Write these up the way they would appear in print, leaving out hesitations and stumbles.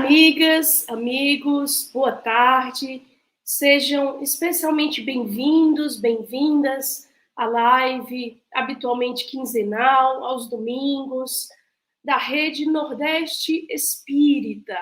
amigas, amigos, boa tarde. Sejam especialmente bem-vindos, bem-vindas à live habitualmente quinzenal, aos domingos, da Rede Nordeste Espírita.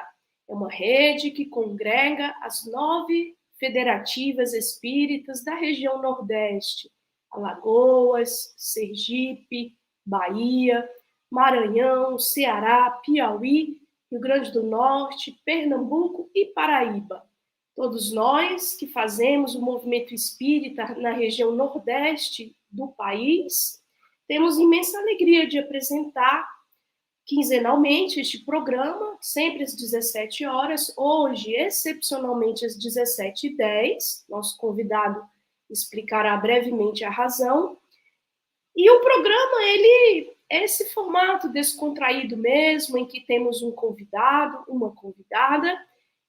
É uma rede que congrega as 9 federativas espíritas da região Nordeste: Alagoas, Sergipe, Bahia, Maranhão, Ceará, Piauí, Rio Grande do Norte, Pernambuco e Paraíba. Todos nós que fazemos o movimento espírita na região Nordeste do país, temos imensa alegria de apresentar quinzenalmente este programa, sempre às 17 horas, hoje, excepcionalmente, às 17h10. Nosso convidado explicará brevemente a razão. E o programa, ele é esse formato descontraído mesmo, em que temos um convidado, uma convidada,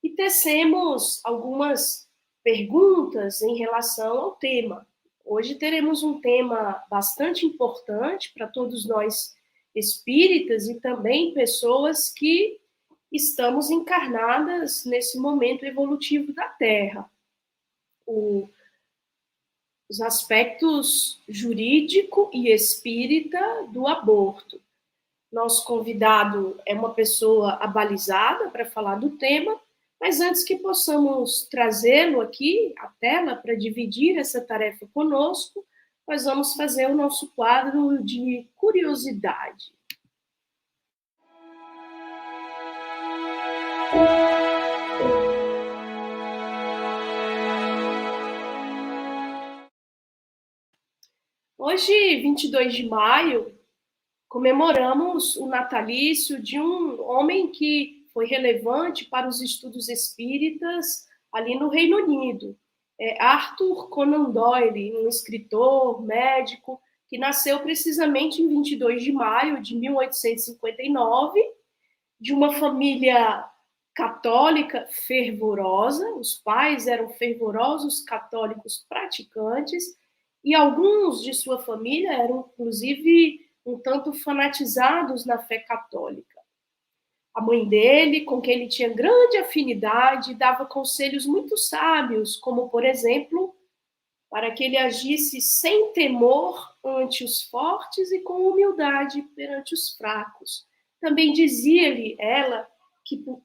e tecemos algumas perguntas em relação ao tema. Hoje teremos um tema bastante importante para todos nós espíritas e também pessoas que estamos encarnadas nesse momento evolutivo da Terra. Os aspectos jurídico e espírita do aborto. Nosso convidado é uma pessoa abalizada para falar do tema, mas antes que possamos trazê-lo aqui à tela para dividir essa tarefa conosco, nós vamos fazer o nosso quadro de curiosidade. Hoje, 22 de maio, comemoramos o natalício de um homem que foi relevante para os estudos espíritas ali no Reino Unido. Arthur Conan Doyle, um escritor, médico, que nasceu precisamente em 22 de maio de 1859, de uma família católica fervorosa. Os pais eram fervorosos católicos praticantes, e alguns de sua família eram, inclusive, um tanto fanatizados na fé católica. A mãe dele, com quem ele tinha grande afinidade, dava conselhos muito sábios, como, por exemplo, para que ele agisse sem temor ante os fortes e com humildade perante os fracos. Também dizia-lhe ela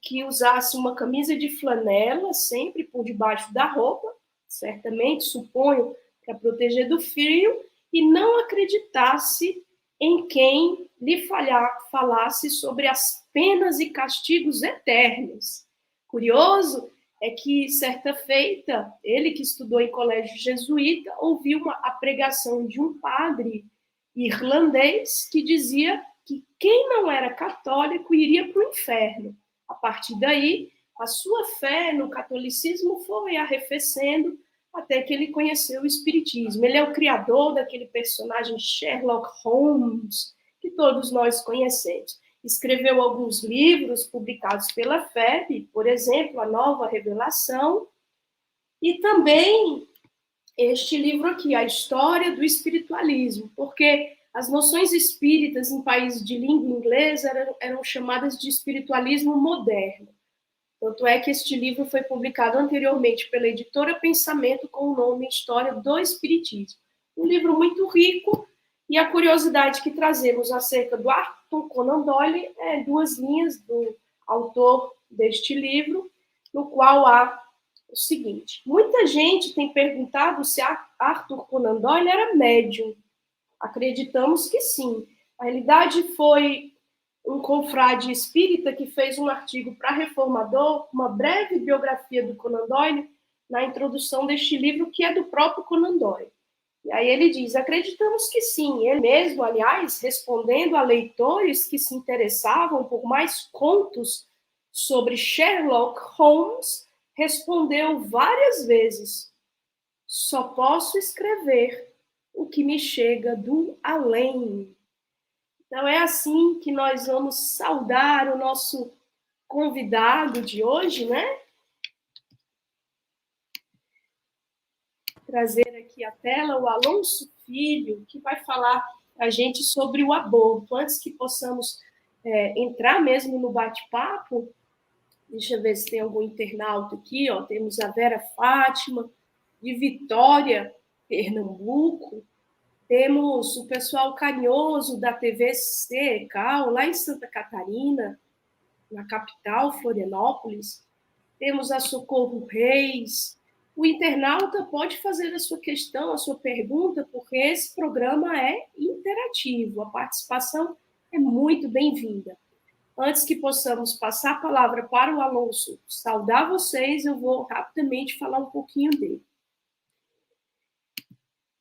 que usasse uma camisa de flanela sempre por debaixo da roupa, certamente, suponho, para proteger do frio, e não acreditasse em quem lhe falasse sobre as penas e castigos eternos. Curioso é que, certa feita, ele que estudou em colégio jesuíta, ouviu a pregação de um padre irlandês que dizia que quem não era católico iria para o inferno. A partir daí, a sua fé no catolicismo foi arrefecendo até que ele conheceu o espiritismo. Ele é o criador daquele personagem Sherlock Holmes, que todos nós conhecemos. Escreveu alguns livros publicados pela FEB, por exemplo, A Nova Revelação, e também este livro aqui, A História do Espiritualismo, porque as noções espíritas em países de língua inglesa eram chamadas de espiritualismo moderno. Tanto é que este livro foi publicado anteriormente pela editora Pensamento com o nome História do Espiritismo. Um livro muito rico, e a curiosidade que trazemos acerca do Arthur Conan Doyle é 2 linhas do autor deste livro, no qual há o seguinte: muita gente tem perguntado se Arthur Conan Doyle era médium. Acreditamos que sim. A realidade foi um confrade espírita que fez um artigo para Reformador, uma breve biografia do Conan Doyle, na introdução deste livro, que é do próprio Conan Doyle. E aí ele diz: acreditamos que sim. Ele mesmo, aliás, respondendo a leitores que se interessavam por mais contos sobre Sherlock Holmes, respondeu várias vezes: só posso escrever o que me chega do além. Então é assim que nós vamos saudar o nosso convidado de hoje, né? Trazer aqui à tela o Alonso Filho, que vai falar a gente sobre o aborto. Antes que possamos entrar mesmo no bate-papo, Deixa eu ver se tem algum internauta aqui, ó. Temos a Vera Fátima, de Vitória, Pernambuco. Temos o pessoal carinhoso da TV Secal, lá em Santa Catarina, na capital, Florianópolis. Temos a Socorro Reis. O internauta pode fazer a sua questão, a sua pergunta, porque esse programa é interativo. A participação é muito bem-vinda. Antes que possamos passar a palavra para o Alonso saudar vocês, eu vou rapidamente falar um pouquinho dele.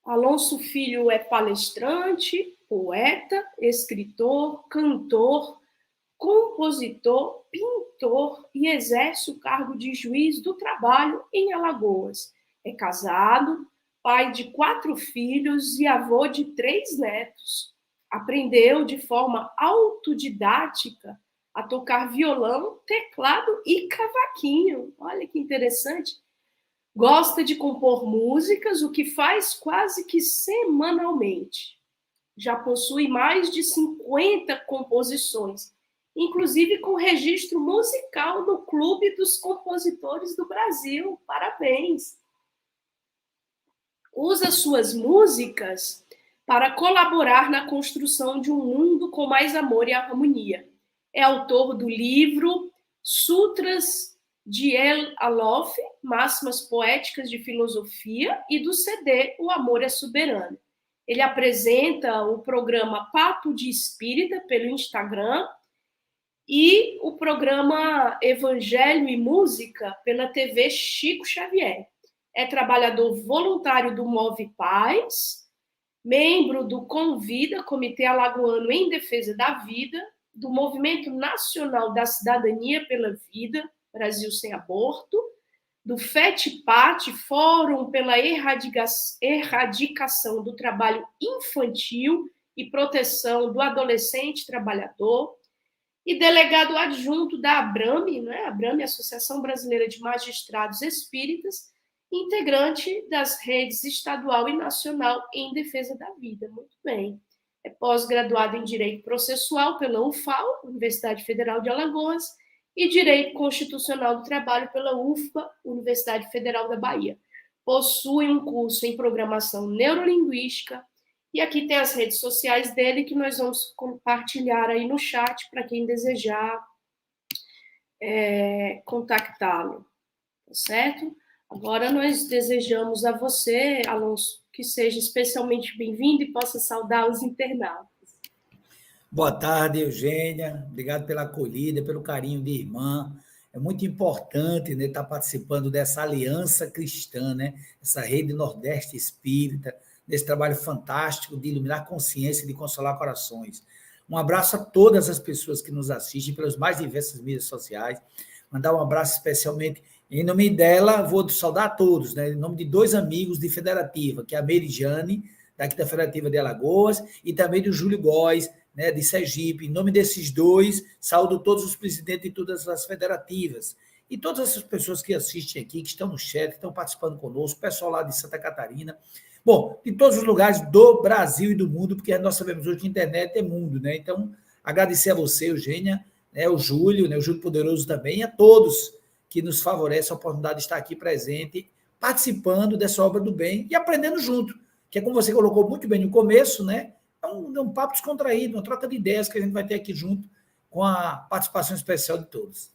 Alonso Filho é palestrante, poeta, escritor, cantor, compositor, pintor e exerce o cargo de juiz do trabalho em Alagoas. É casado, pai de 4 filhos e avô de 3 netos. Aprendeu de forma autodidática a tocar violão, teclado e cavaquinho. Olha que interessante. Gosta de compor músicas, o que faz quase que semanalmente. Já possui mais de 50 composições, inclusive com registro musical no Clube dos Compositores do Brasil. Parabéns! Usa suas músicas para colaborar na construção de um mundo com mais amor e harmonia. É autor do livro Sutras de El Alof, Máximas Poéticas de Filosofia, e do CD O Amor é Soberano. Ele apresenta o programa Papo de Espírita pelo Instagram e o programa Evangelho e Música pela TV Chico Xavier. É trabalhador voluntário do Move Paz, membro do Convida, Comitê Alagoano em Defesa da Vida, do Movimento Nacional da Cidadania pela Vida, Brasil Sem Aborto, do FETPAT, Fórum pela Erradicação do Trabalho Infantil e Proteção do Adolescente Trabalhador, e delegado adjunto da ABRAME, né? ABRAME, Associação Brasileira de Magistrados Espíritas, integrante das redes estadual e nacional em defesa da vida. Muito bem. É pós-graduado em Direito Processual pela UFAL, Universidade Federal de Alagoas, e Direito Constitucional do Trabalho pela UFBA, Universidade Federal da Bahia. Possui um curso em Programação Neurolinguística, e aqui tem as redes sociais dele que nós vamos compartilhar aí no chat para quem desejar contactá-lo, tá certo? Agora nós desejamos a você, Alonso, que seja especialmente bem-vindo e possa saudar os internautas. Boa tarde, Eugênia. Obrigado pela acolhida, pelo carinho de irmã. É muito importante, né, estar participando dessa aliança cristã, né, essa rede Nordeste Espírita, desse trabalho fantástico de iluminar consciência e de consolar corações. Um abraço a todas as pessoas que nos assistem pelas mais diversas mídias sociais. Mandar um abraço especialmente, em nome dela, vou saudar a todos, né, em nome de 2 amigos de Federativa, que é a Merijane, daqui da Federativa de Alagoas, e também do Júlio Góes, né, de Sergipe. Em nome desses 2, saúdo todos os presidentes de todas as federativas e todas essas pessoas que assistem aqui, que estão no chat, que estão participando conosco, o pessoal lá de Santa Catarina. Bom, de todos os lugares do Brasil e do mundo, porque nós sabemos hoje que a internet é mundo, né? Então, agradecer a você, Eugênia, né, o Júlio Poderoso também, e a todos que nos favorecem a oportunidade de estar aqui presente, participando dessa obra do bem e aprendendo junto, que é como você colocou muito bem no começo, né? É um papo descontraído, uma troca de ideias que a gente vai ter aqui junto com a participação especial de todos.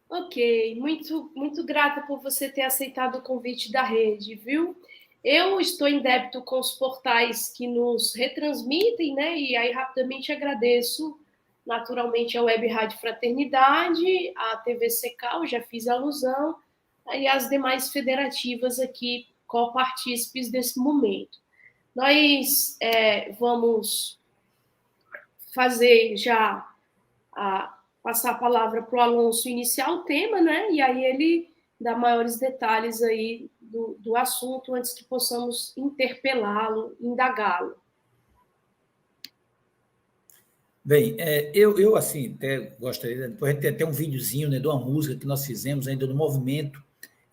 Ok, muito grata por você ter aceitado o convite da rede, viu? Eu estou em débito com os portais que nos retransmitem, né? E aí rapidamente agradeço naturalmente a Web Rádio Fraternidade, a TV Secal, já fiz alusão, e as demais federativas aqui, copartícipes desse momento. Nós vamos fazer já passar a palavra para o Alonso iniciar o tema, né? E aí ele dá maiores detalhes aí do assunto antes que possamos interpelá-lo, indagá-lo. Bem, eu assim, até gostaria, depois a gente tem até um videozinho, né, de uma música que nós fizemos ainda no Movimento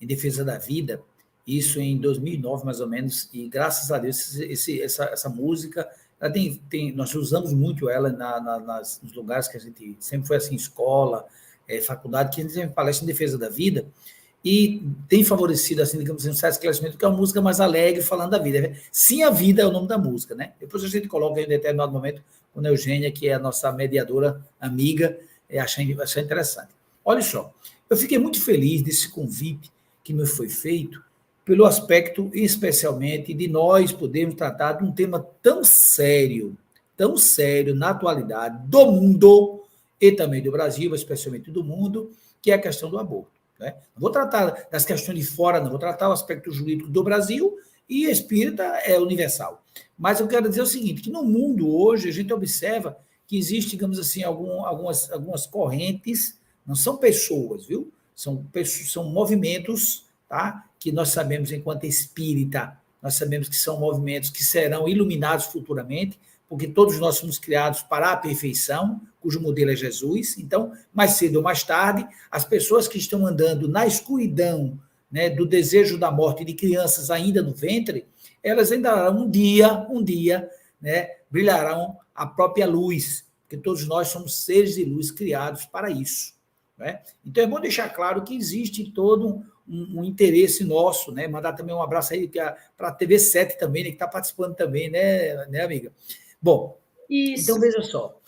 em Defesa da Vida, isso em 2009, mais ou menos, e graças a Deus essa música, nós usamos muito ela nos lugares que a gente sempre foi assim, escola, faculdade, que tem palestra em defesa da vida, e tem favorecido, assim, digamos assim, um certo esclarecimento, que é uma música mais alegre, falando da vida. Sim, a vida é o nome da música, né? Depois a gente coloca em determinado momento, com a Eugênia, que é a nossa mediadora, amiga, achei interessante. Olha só, eu fiquei muito feliz desse convite que me foi feito, pelo aspecto, especialmente, de nós podermos tratar de um tema tão sério na atualidade do mundo e também do Brasil, especialmente do mundo, que é a questão do aborto. Né? Não vou tratar das questões de fora, não, vou tratar o aspecto jurídico do Brasil, e espírita é universal. Mas eu quero dizer o seguinte, que no mundo hoje a gente observa que existe, digamos assim, algumas correntes, não são pessoas, viu? São movimentos, tá? Que nós sabemos, enquanto espírita, nós sabemos que são movimentos que serão iluminados futuramente, porque todos nós somos criados para a perfeição, cujo modelo é Jesus. Então, mais cedo ou mais tarde, as pessoas que estão andando na escuridão, né, do desejo da morte de crianças ainda no ventre, elas ainda um dia, né, brilharão a própria luz, porque todos nós somos seres de luz criados para isso. Né? Então, é bom deixar claro que existe todo um interesse nosso, né? Mandar também um abraço aí para a TV 7 também, né, que está participando também, né, amiga? Bom, Isso. Então veja só,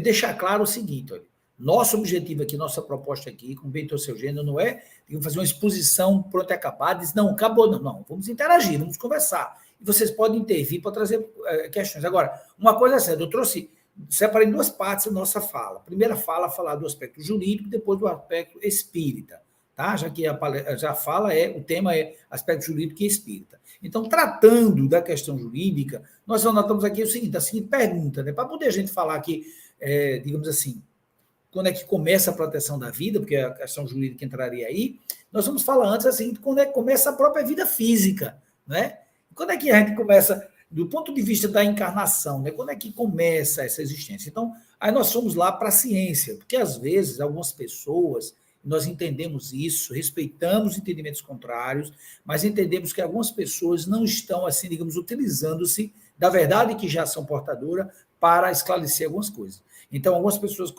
deixar claro o seguinte, olha, nosso objetivo aqui, nossa proposta aqui, com o Bento Seu Gênero, não é fazer uma exposição pronta e acabada, diz, não, acabou, não, vamos interagir, vamos conversar. E vocês podem intervir para trazer questões. Agora, uma coisa é certa, eu separei em duas partes a nossa fala. A primeira fala, falar do aspecto jurídico, depois do aspecto espírita. Tá? Já que o tema é aspecto jurídico e espírita. Então, tratando da questão jurídica, nós anotamos aqui a seguinte pergunta, né? Para poder a gente falar aqui, digamos assim, quando é que começa a proteção da vida, porque a questão jurídica entraria aí, nós vamos falar antes assim, quando é que começa a própria vida física, né? Quando é que a gente começa, do ponto de vista da encarnação, né? Quando é que começa essa existência? Então, aí nós fomos lá para a ciência, porque às vezes algumas pessoas, nós entendemos isso, respeitamos entendimentos contrários, mas entendemos que algumas pessoas não estão, assim, digamos, utilizando-se da verdade que já são portadoras para esclarecer algumas coisas. Então, algumas pessoas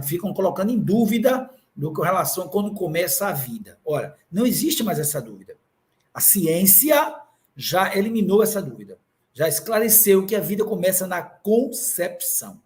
ficam colocando em dúvida com relação a quando começa a vida. Ora, não existe mais essa dúvida. A ciência já eliminou essa dúvida, já esclareceu que a vida começa na concepção.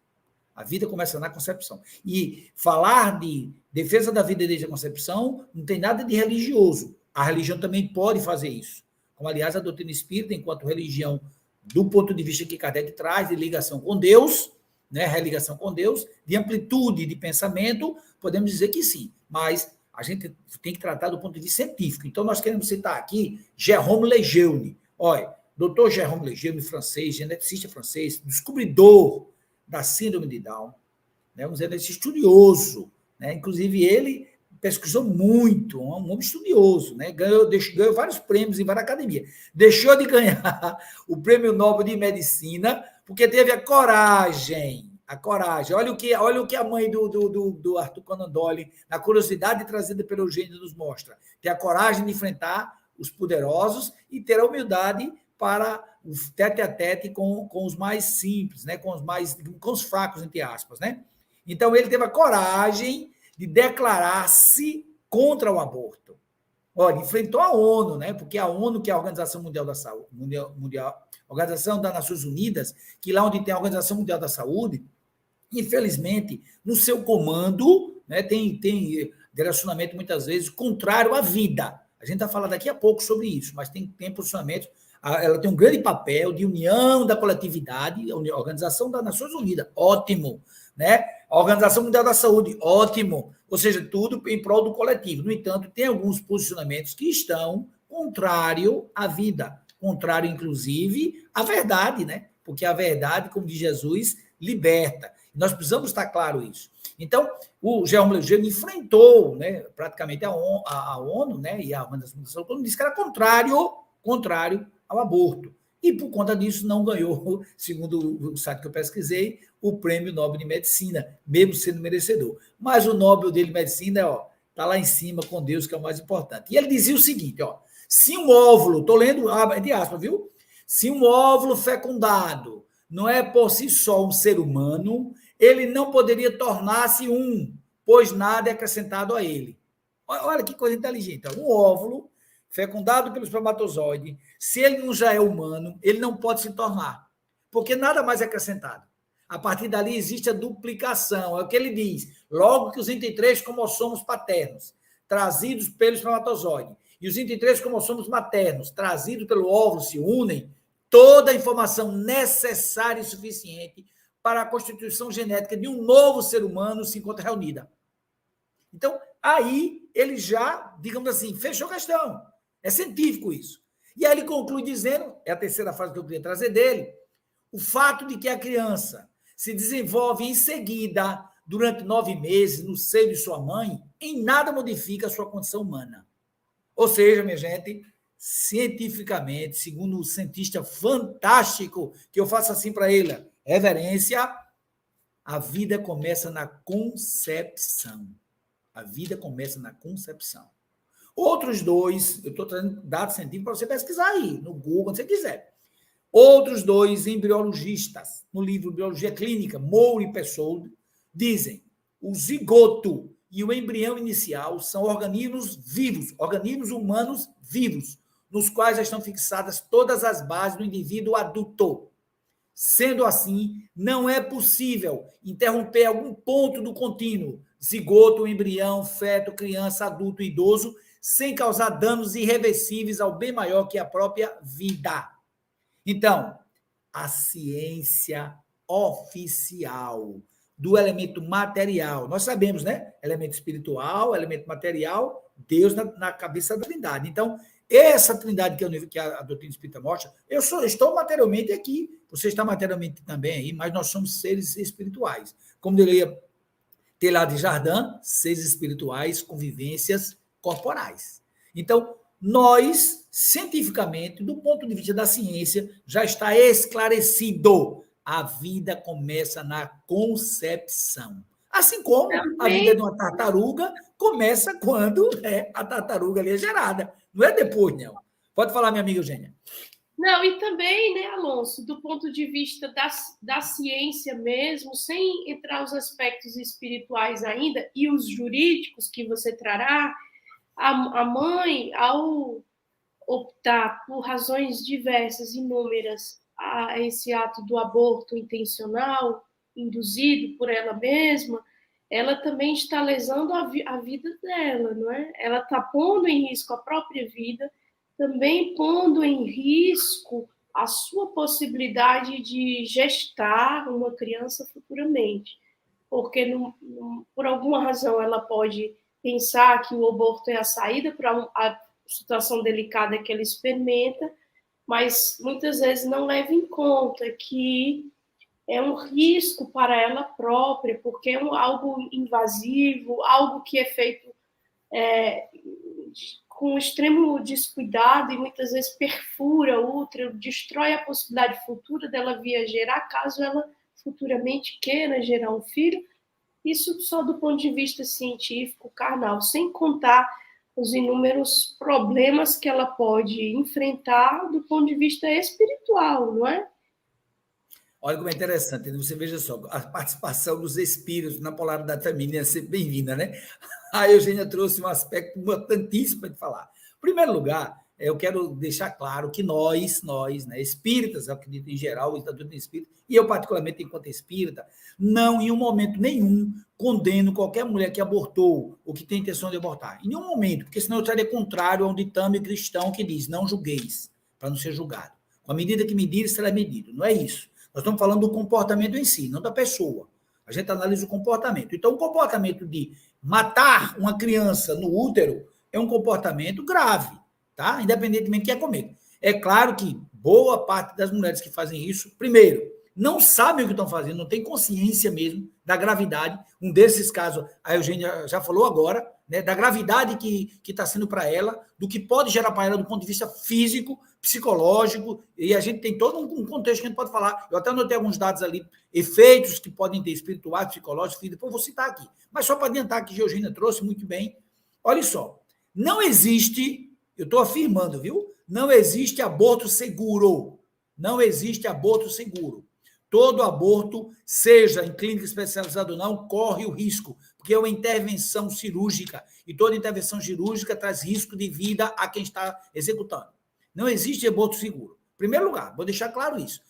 A vida começa na concepção. E falar de defesa da vida desde a concepção não tem nada de religioso. A religião também pode fazer isso. Como, aliás, a doutrina espírita, enquanto religião, do ponto de vista que Kardec traz, de ligação com Deus, né, religação com Deus, de amplitude de pensamento, podemos dizer que sim. Mas a gente tem que tratar do ponto de vista científico. Então, nós queremos citar aqui Jérôme Lejeune. Olha, doutor Jérôme Lejeune, francês, geneticista francês, descobridor da síndrome de Down, né? Vamos dizer, esse estudioso, né? Inclusive ele pesquisou muito, um homem estudioso, né? Ganhou vários prêmios em várias academias. Deixou de ganhar o Prêmio Nobel de Medicina porque teve a coragem. Olha o que a mãe do Arthur Conan Doyle, na curiosidade trazida pelo Eugênio, nos mostra. Ter a coragem de enfrentar os poderosos e ter a humildade para o tete a tete com os mais simples, né? com os fracos, entre aspas. Né? Então, ele teve a coragem de declarar-se contra o aborto. Olha, enfrentou a ONU, né? Porque a ONU, que é a Organização Mundial da Saúde, Organização das Nações Unidas, que lá onde tem a Organização Mundial da Saúde, infelizmente, no seu comando, né, tem direcionamento, muitas vezes, contrário à vida. A gente vai falar daqui a pouco sobre isso, mas tem posicionamento. Ela tem um grande papel de união da coletividade, a Organização das Nações Unidas, ótimo, né? A Organização Mundial da Saúde, ótimo, ou seja, tudo em prol do coletivo. No entanto, tem alguns posicionamentos que estão contrário à vida, contrário, inclusive, à verdade, né? Porque a verdade, como diz Jesus, liberta. Nós precisamos estar claro isso. Então, o Jérôme Lejeune enfrentou, né, praticamente a ONU, né, e a Organização Mundial da Saúde, disse que era contrário ao aborto. E, por conta disso, não ganhou, segundo o site que eu pesquisei, o Prêmio Nobel de Medicina, mesmo sendo merecedor. Mas o Nobel dele de Medicina está lá em cima com Deus, que é o mais importante. E ele dizia o seguinte, se um óvulo, estou lendo de aspas, viu? Se um óvulo fecundado não é por si só um ser humano, ele não poderia tornar-se um, pois nada é acrescentado a ele. Olha que coisa inteligente. Um óvulo fecundado pelo espermatozoide, se ele não já é humano, ele não pode se tornar, porque nada mais é acrescentado. A partir dali existe a duplicação, é o que ele diz. Logo que os 23 cromossomos paternos, trazidos pelo espermatozoide, e os 23 cromossomos maternos, trazidos pelo óvulo, se unem, toda a informação necessária e suficiente para a constituição genética de um novo ser humano se encontra reunida. Então, aí ele já, digamos assim, fechou a questão. É científico isso. E aí ele conclui dizendo, é a terceira frase que eu queria trazer dele, o fato de que a criança se desenvolve em seguida, durante 9 meses, no seio de sua mãe, em nada modifica a sua condição humana. Ou seja, minha gente, cientificamente, segundo um cientista fantástico, que eu faço assim para ele, reverência, a vida começa na concepção. A vida começa na concepção. Outros dois, eu estou trazendo dados científicos para você pesquisar aí, no Google, quando você quiser. Outros dois embriologistas, no livro Biologia Clínica, Moore e Pessold, dizem o zigoto e o embrião inicial são organismos vivos, organismos humanos vivos, nos quais já estão fixadas todas as bases do indivíduo adulto. Sendo assim, não é possível interromper algum ponto do contínuo, zigoto, embrião, feto, criança, adulto, idoso, sem causar danos irreversíveis ao bem maior que a própria vida. Então, a ciência oficial do elemento material, nós sabemos, né? Elemento espiritual, elemento material, Deus na cabeça da trindade. Então, essa trindade que a doutrina espírita mostra, eu estou materialmente aqui, você está materialmente também aí, mas nós somos seres espirituais. Como diria Teilhard de Chardin, seres espirituais com vivências corporais. Então, nós, cientificamente, do ponto de vista da ciência, já está esclarecido. A vida começa na concepção. Assim como a vida de uma tartaruga começa quando a tartaruga ali é gerada. Não é depois, não. Pode falar, minha amiga Eugênia. Não, e também, né, Alonso, do ponto de vista da ciência mesmo, sem entrar os aspectos espirituais ainda e os jurídicos que você trará, a mãe, ao optar por razões diversas, inúmeras, a esse ato do aborto intencional, induzido por ela mesma, ela também está lesando a vida dela, não é? Ela está pondo em risco a própria vida, também pondo em risco a sua possibilidade de gestar uma criança futuramente, porque por alguma razão ela pode pensar que o aborto é a saída para a situação delicada que ela experimenta, mas muitas vezes não leva em conta que é um risco para ela própria, porque é algo invasivo, algo que é feito com extremo descuidado e muitas vezes perfura o útero, destrói a possibilidade futura dela vir a gerar, caso ela futuramente queira gerar um filho. Isso só do ponto de vista científico, carnal, sem contar os inúmeros problemas que ela pode enfrentar do ponto de vista espiritual, não é? Olha como é interessante, você veja só, a participação dos espíritos na polaridade feminina é sempre bem-vinda, né? A Eugênia trouxe um aspecto importantíssimo para falar. Em primeiro lugar, eu quero deixar claro que nós, né, espíritas, eu acredito em geral, o Estatuto de Espírito, e eu particularmente enquanto espírita, não em um momento nenhum condeno qualquer mulher que abortou ou que tem intenção de abortar. Em nenhum momento, porque senão eu estaria contrário a um ditame cristão que diz, não julgueis, para não ser julgado. Com a medida que medir, será medido. Não é isso. Nós estamos falando do comportamento em si, não da pessoa. A gente analisa o comportamento. Então, o comportamento de matar uma criança no útero é um comportamento grave, tá? Independentemente de quem é comigo. É claro que boa parte das mulheres que fazem isso, primeiro, não sabem o que estão fazendo, não tem consciência mesmo da gravidade. Um desses casos, a Eugênia já falou agora, né, da gravidade que está sendo para ela, do que pode gerar para ela do ponto de vista físico, psicológico, e a gente tem todo um contexto que a gente pode falar. Eu até anotei alguns dados ali, efeitos que podem ter espirituais, psicológicos, depois vou citar aqui. Mas só para adiantar que a Eugênia trouxe muito bem, olha só, não existe, eu estou afirmando, viu? Não existe aborto seguro. Não existe aborto seguro. Todo aborto, seja em clínica especializada ou não, corre o risco, porque é uma intervenção cirúrgica, e toda intervenção cirúrgica traz risco de vida a quem está executando. Não existe aborto seguro. Em primeiro lugar, vou deixar claro isso.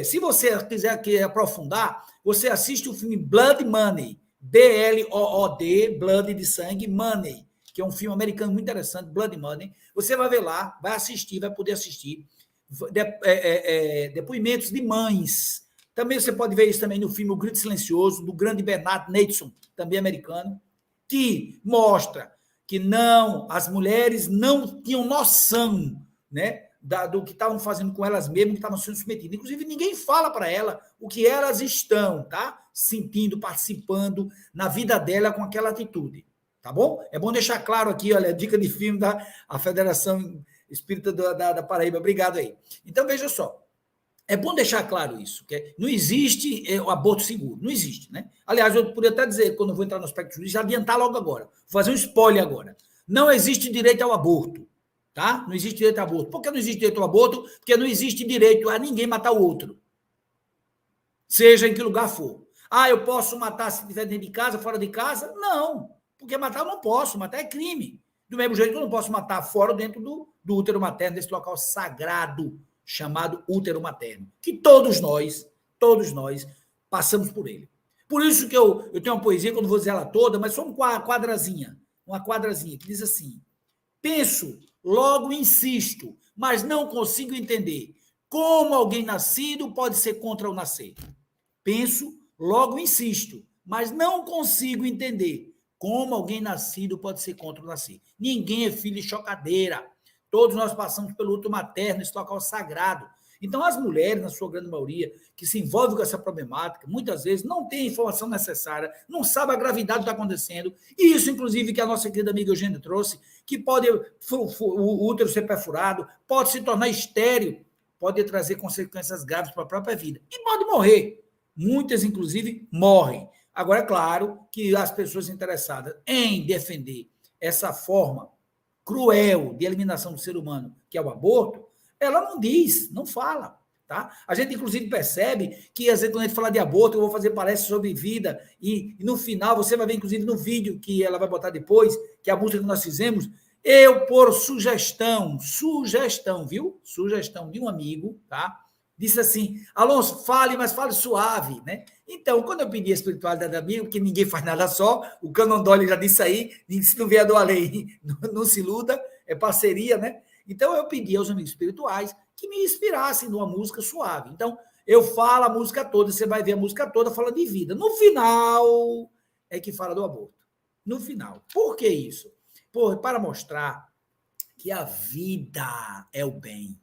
Se você quiser aprofundar, você assiste o filme Blood Money, B-L-O-O-D, Blood de sangue, Money, que é um filme americano muito interessante, Blood Money. Você vai ver lá, vai assistir, vai poder assistir depoimentos de mães. Também você pode ver isso também no filme O Grito Silencioso, do grande Bernard Natson, também americano, que mostra que as mulheres não tinham noção, né, do que estavam fazendo com elas mesmas, que estavam sendo submetidas. Inclusive, ninguém fala para ela o que elas estão, tá? Sentindo, participando na vida dela com aquela atitude. Tá bom? É bom deixar claro aqui, olha, a dica de filme da Federação Espírita da Paraíba. Obrigado aí. Então, veja só. É bom deixar claro isso, que não existe o aborto seguro, não existe, né? Aliás, eu poderia até dizer, quando eu vou entrar no aspecto jurídico, adiantar logo agora, vou fazer um spoiler agora. Não existe direito ao aborto, tá? Não existe direito ao aborto. Por que não existe direito ao aborto? Porque não existe direito a ninguém matar o outro, seja em que lugar for. Eu posso matar se estiver dentro de casa, fora de casa? Não, porque matar eu não posso, matar é crime. Do mesmo jeito que eu não posso matar fora ou dentro do útero materno, desse local sagrado, chamado útero materno, que todos nós passamos por ele. Por isso que eu tenho uma poesia, que eu não vou dizer ela toda, mas só uma quadrazinha, que diz assim: penso, logo insisto, mas não consigo entender como alguém nascido pode ser contra o nascer. Penso, logo insisto, mas não consigo entender como alguém nascido pode ser contra o nascer. Ninguém é filho de chocadeira. Todos nós passamos pelo útero materno, esse local sagrado. Então, as mulheres, na sua grande maioria, que se envolvem com essa problemática, muitas vezes não têm a informação necessária, não sabem a gravidade do que está acontecendo. E isso, inclusive, que a nossa querida amiga Eugênia trouxe, que pode o útero ser perfurado, pode se tornar estéril, pode trazer consequências graves para a própria vida. E pode morrer. Muitas, inclusive, morrem. Agora, é claro que as pessoas interessadas em defender essa forma cruel de eliminação do ser humano, que é o aborto, ela não diz, não fala. Tá? A gente, inclusive, percebe que, às vezes, quando a gente fala de aborto, eu vou fazer palestra sobre vida, e no final, você vai ver, inclusive, no vídeo que ela vai botar depois, que é a música que nós fizemos, eu, por sugestão, viu? Sugestão de um amigo, tá? Disse assim: Alonso, fale, mas fale suave, né? Então, quando eu pedi a espiritualidade da amigo, porque ninguém faz nada só, o Canon Dolly já disse aí, se não vier do além, não se iluda, é parceria, né? Então, eu pedi aos amigos espirituais que me inspirassem numa música suave. Então, eu falo a música toda, você vai ver a música toda falando de vida. No final, é que fala do aborto. No final. Por que isso? Para mostrar que a vida é o bem.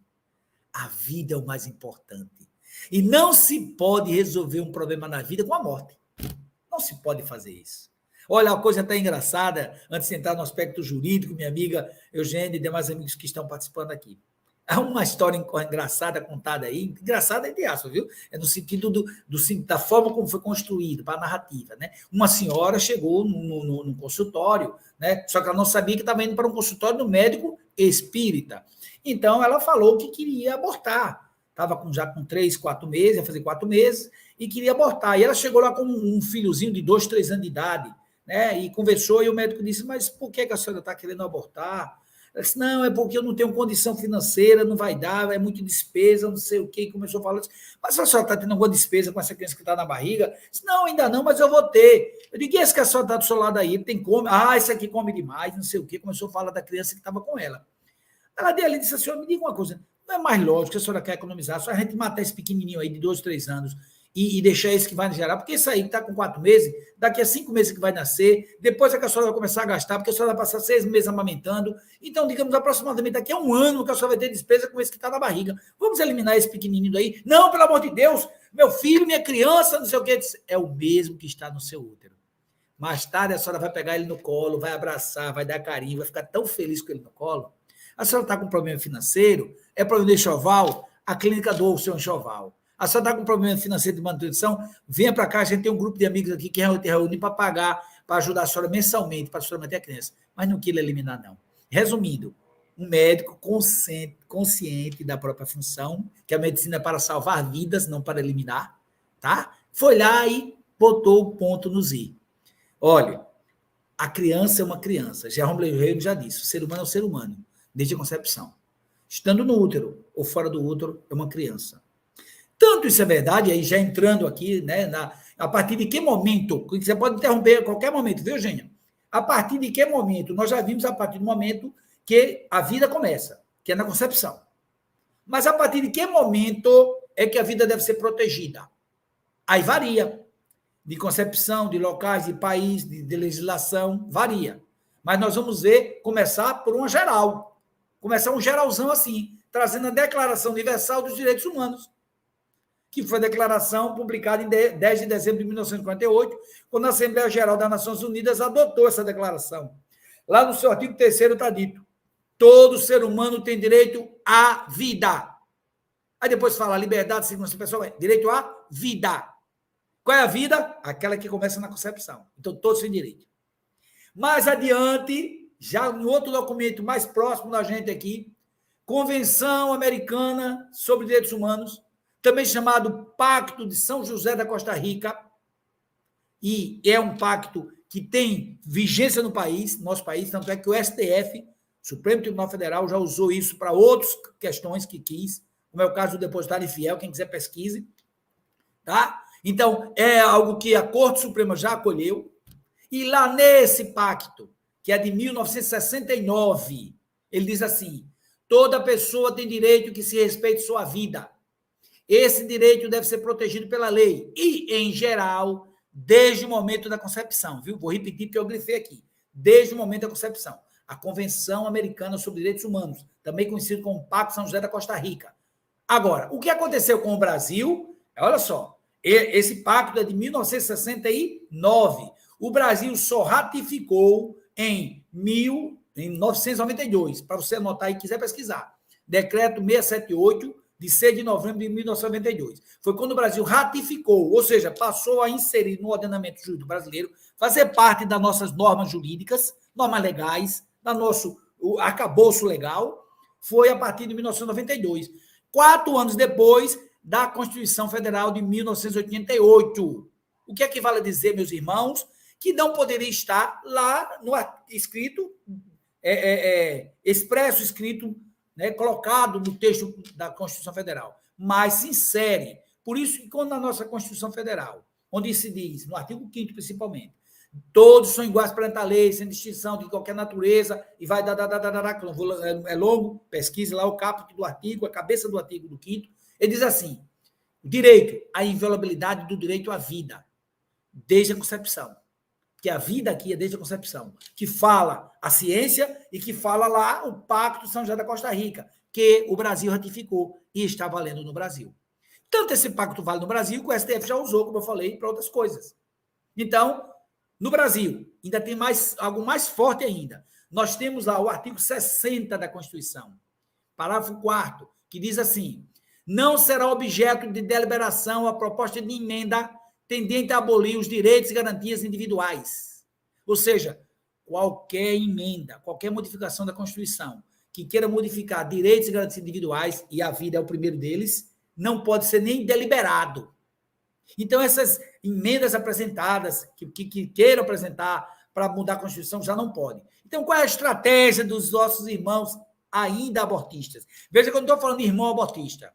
A vida é o mais importante. E não se pode resolver um problema na vida com a morte. Não se pode fazer isso. Olha, a coisa até engraçada, antes de entrar no aspecto jurídico, minha amiga Eugênia e demais amigos que estão participando aqui. Há uma história engraçada contada aí, engraçada entre aspas, viu? É no sentido da forma como foi construído, para a narrativa, né? Uma senhora chegou num consultório, né? Só que ela não sabia que estava indo para um consultório do médico espírita. Então, ela falou que queria abortar. Estava já com 3, 4 meses, ia fazer 4 meses, e queria abortar. E ela chegou lá com um filhozinho de 2, 3 anos de idade, né? E conversou, e o médico disse: mas por que a senhora está querendo abortar? Ela disse: não, é porque eu não tenho condição financeira, não vai dar, é muita despesa, não sei o quê. E começou a falar: mas a senhora está tendo alguma despesa com essa criança que está na barriga? Eu disse: não, ainda não, mas eu vou ter. Eu digo: e esse que a senhora está do seu lado aí? Ele tem come? Esse aqui come demais, não sei o quê. Começou a falar da criança que estava com ela. Ela dele disse: a senhora, me diga uma coisa, não é mais lógico que a senhora quer economizar, só a gente matar esse pequenininho aí de 2, 3 anos e deixar esse que vai gerar, porque isso aí que está com 4 meses, daqui a 5 meses que vai nascer, depois é que a senhora vai começar a gastar, porque a senhora vai passar 6 meses amamentando, então, digamos, aproximadamente daqui a 1 ano que a senhora vai ter despesa com esse que está na barriga. Vamos eliminar esse pequenininho daí? Não, pelo amor de Deus, meu filho, minha criança, não sei o que, é o mesmo que está no seu útero. Mais tarde a senhora vai pegar ele no colo, vai abraçar, vai dar carinho, vai ficar tão feliz com ele no colo. A senhora está com problema financeiro, é problema de enxoval, a clínica doa o seu enxoval. A senhora está com problema financeiro de manutenção, venha para cá, a gente tem um grupo de amigos aqui que reúne para pagar, para ajudar a senhora mensalmente, para a senhora manter a criança. Mas não queira eliminar, não. Resumindo, um médico consciente da própria função, que a medicina é para salvar vidas, não para eliminar, tá? Foi lá e botou o ponto no Z. Olha, A criança é uma criança. Jerome Lejeune já disse, o ser humano é um ser humano, desde a concepção. Estando no útero ou fora do útero, é uma criança. Tanto isso é verdade, aí já entrando aqui, né, a partir de que momento, você pode interromper a qualquer momento, viu, Eugênia? A partir de que momento? Nós já vimos a partir do momento que a vida começa, que é na concepção. Mas a partir de que momento é que a vida deve ser protegida? Aí varia. De concepção, de locais, de país, de legislação, varia. Mas nós vamos ver, começar por uma geral. Começar um geralzão assim, trazendo a Declaração Universal dos Direitos Humanos, que foi a declaração publicada em 10 de dezembro de 1958, quando a Assembleia Geral das Nações Unidas adotou essa declaração. Lá no seu artigo 3º está dito: todo ser humano tem direito à vida. Aí depois fala liberdade, segurança pessoal, direito à vida. Qual é a vida? Aquela que começa na concepção. Então, todos têm direito. Mais adiante, já no outro documento mais próximo da gente aqui, Convenção Americana sobre Direitos Humanos, também chamado Pacto de São José da Costa Rica, e é um pacto que tem vigência no país, nosso país, tanto é que o STF, Supremo Tribunal Federal, já usou isso para outras questões que quis, como é o caso do depositário infiel, quem quiser pesquise, tá? Então, é algo que a Corte Suprema já acolheu, e lá nesse pacto, que é de 1969, ele diz assim: toda pessoa tem direito que se respeite sua vida. Esse direito deve ser protegido pela lei, e, em geral, desde o momento da concepção, viu? Vou repetir porque eu grifei aqui. Desde o momento da concepção. A Convenção Americana sobre Direitos Humanos, também conhecido como Pacto São José da Costa Rica. Agora, o que aconteceu com o Brasil? Olha só, esse pacto é de 1969. O Brasil só ratificou em 1992, para você anotar e quiser pesquisar. Decreto 678, de 6 de novembro de 1992. Foi quando o Brasil ratificou, ou seja, passou a inserir no ordenamento jurídico brasileiro, fazer parte das nossas normas jurídicas, normas legais, da nosso arcabouço legal, foi a partir de 1992. 4 anos depois da Constituição Federal de 1988. O que é que vale dizer, meus irmãos? Que não poderia estar lá no escrito, expresso, escrito, né, colocado no texto da Constituição Federal, mas se insere. Por isso que quando na nossa Constituição Federal, onde se diz, no artigo 5º principalmente, todos são iguais perante a lei, sem distinção de qualquer natureza, e vai é longo, pesquise lá o caput do artigo, a cabeça do artigo do 5º, ele diz assim: direito à inviolabilidade do direito à vida, desde a concepção. Que a vida aqui é desde a concepção, que fala a ciência e que fala lá o Pacto de São José da Costa Rica, que o Brasil ratificou e está valendo no Brasil. Tanto esse pacto vale no Brasil que o STF já usou, como eu falei, para outras coisas. Então, no Brasil, ainda tem algo mais forte ainda. Nós temos lá o artigo 60 da Constituição, parágrafo 4º, que diz assim: não será objeto de deliberação a proposta de emenda tendente a abolir os direitos e garantias individuais. Ou seja, qualquer emenda, qualquer modificação da Constituição que queira modificar direitos e garantias individuais, e a vida é o primeiro deles, não pode ser nem deliberado. Então, essas emendas apresentadas, que queiram apresentar para mudar a Constituição, já não podem. Então, qual é a estratégia dos nossos irmãos ainda abortistas? Veja que eu não estou falando irmão abortista.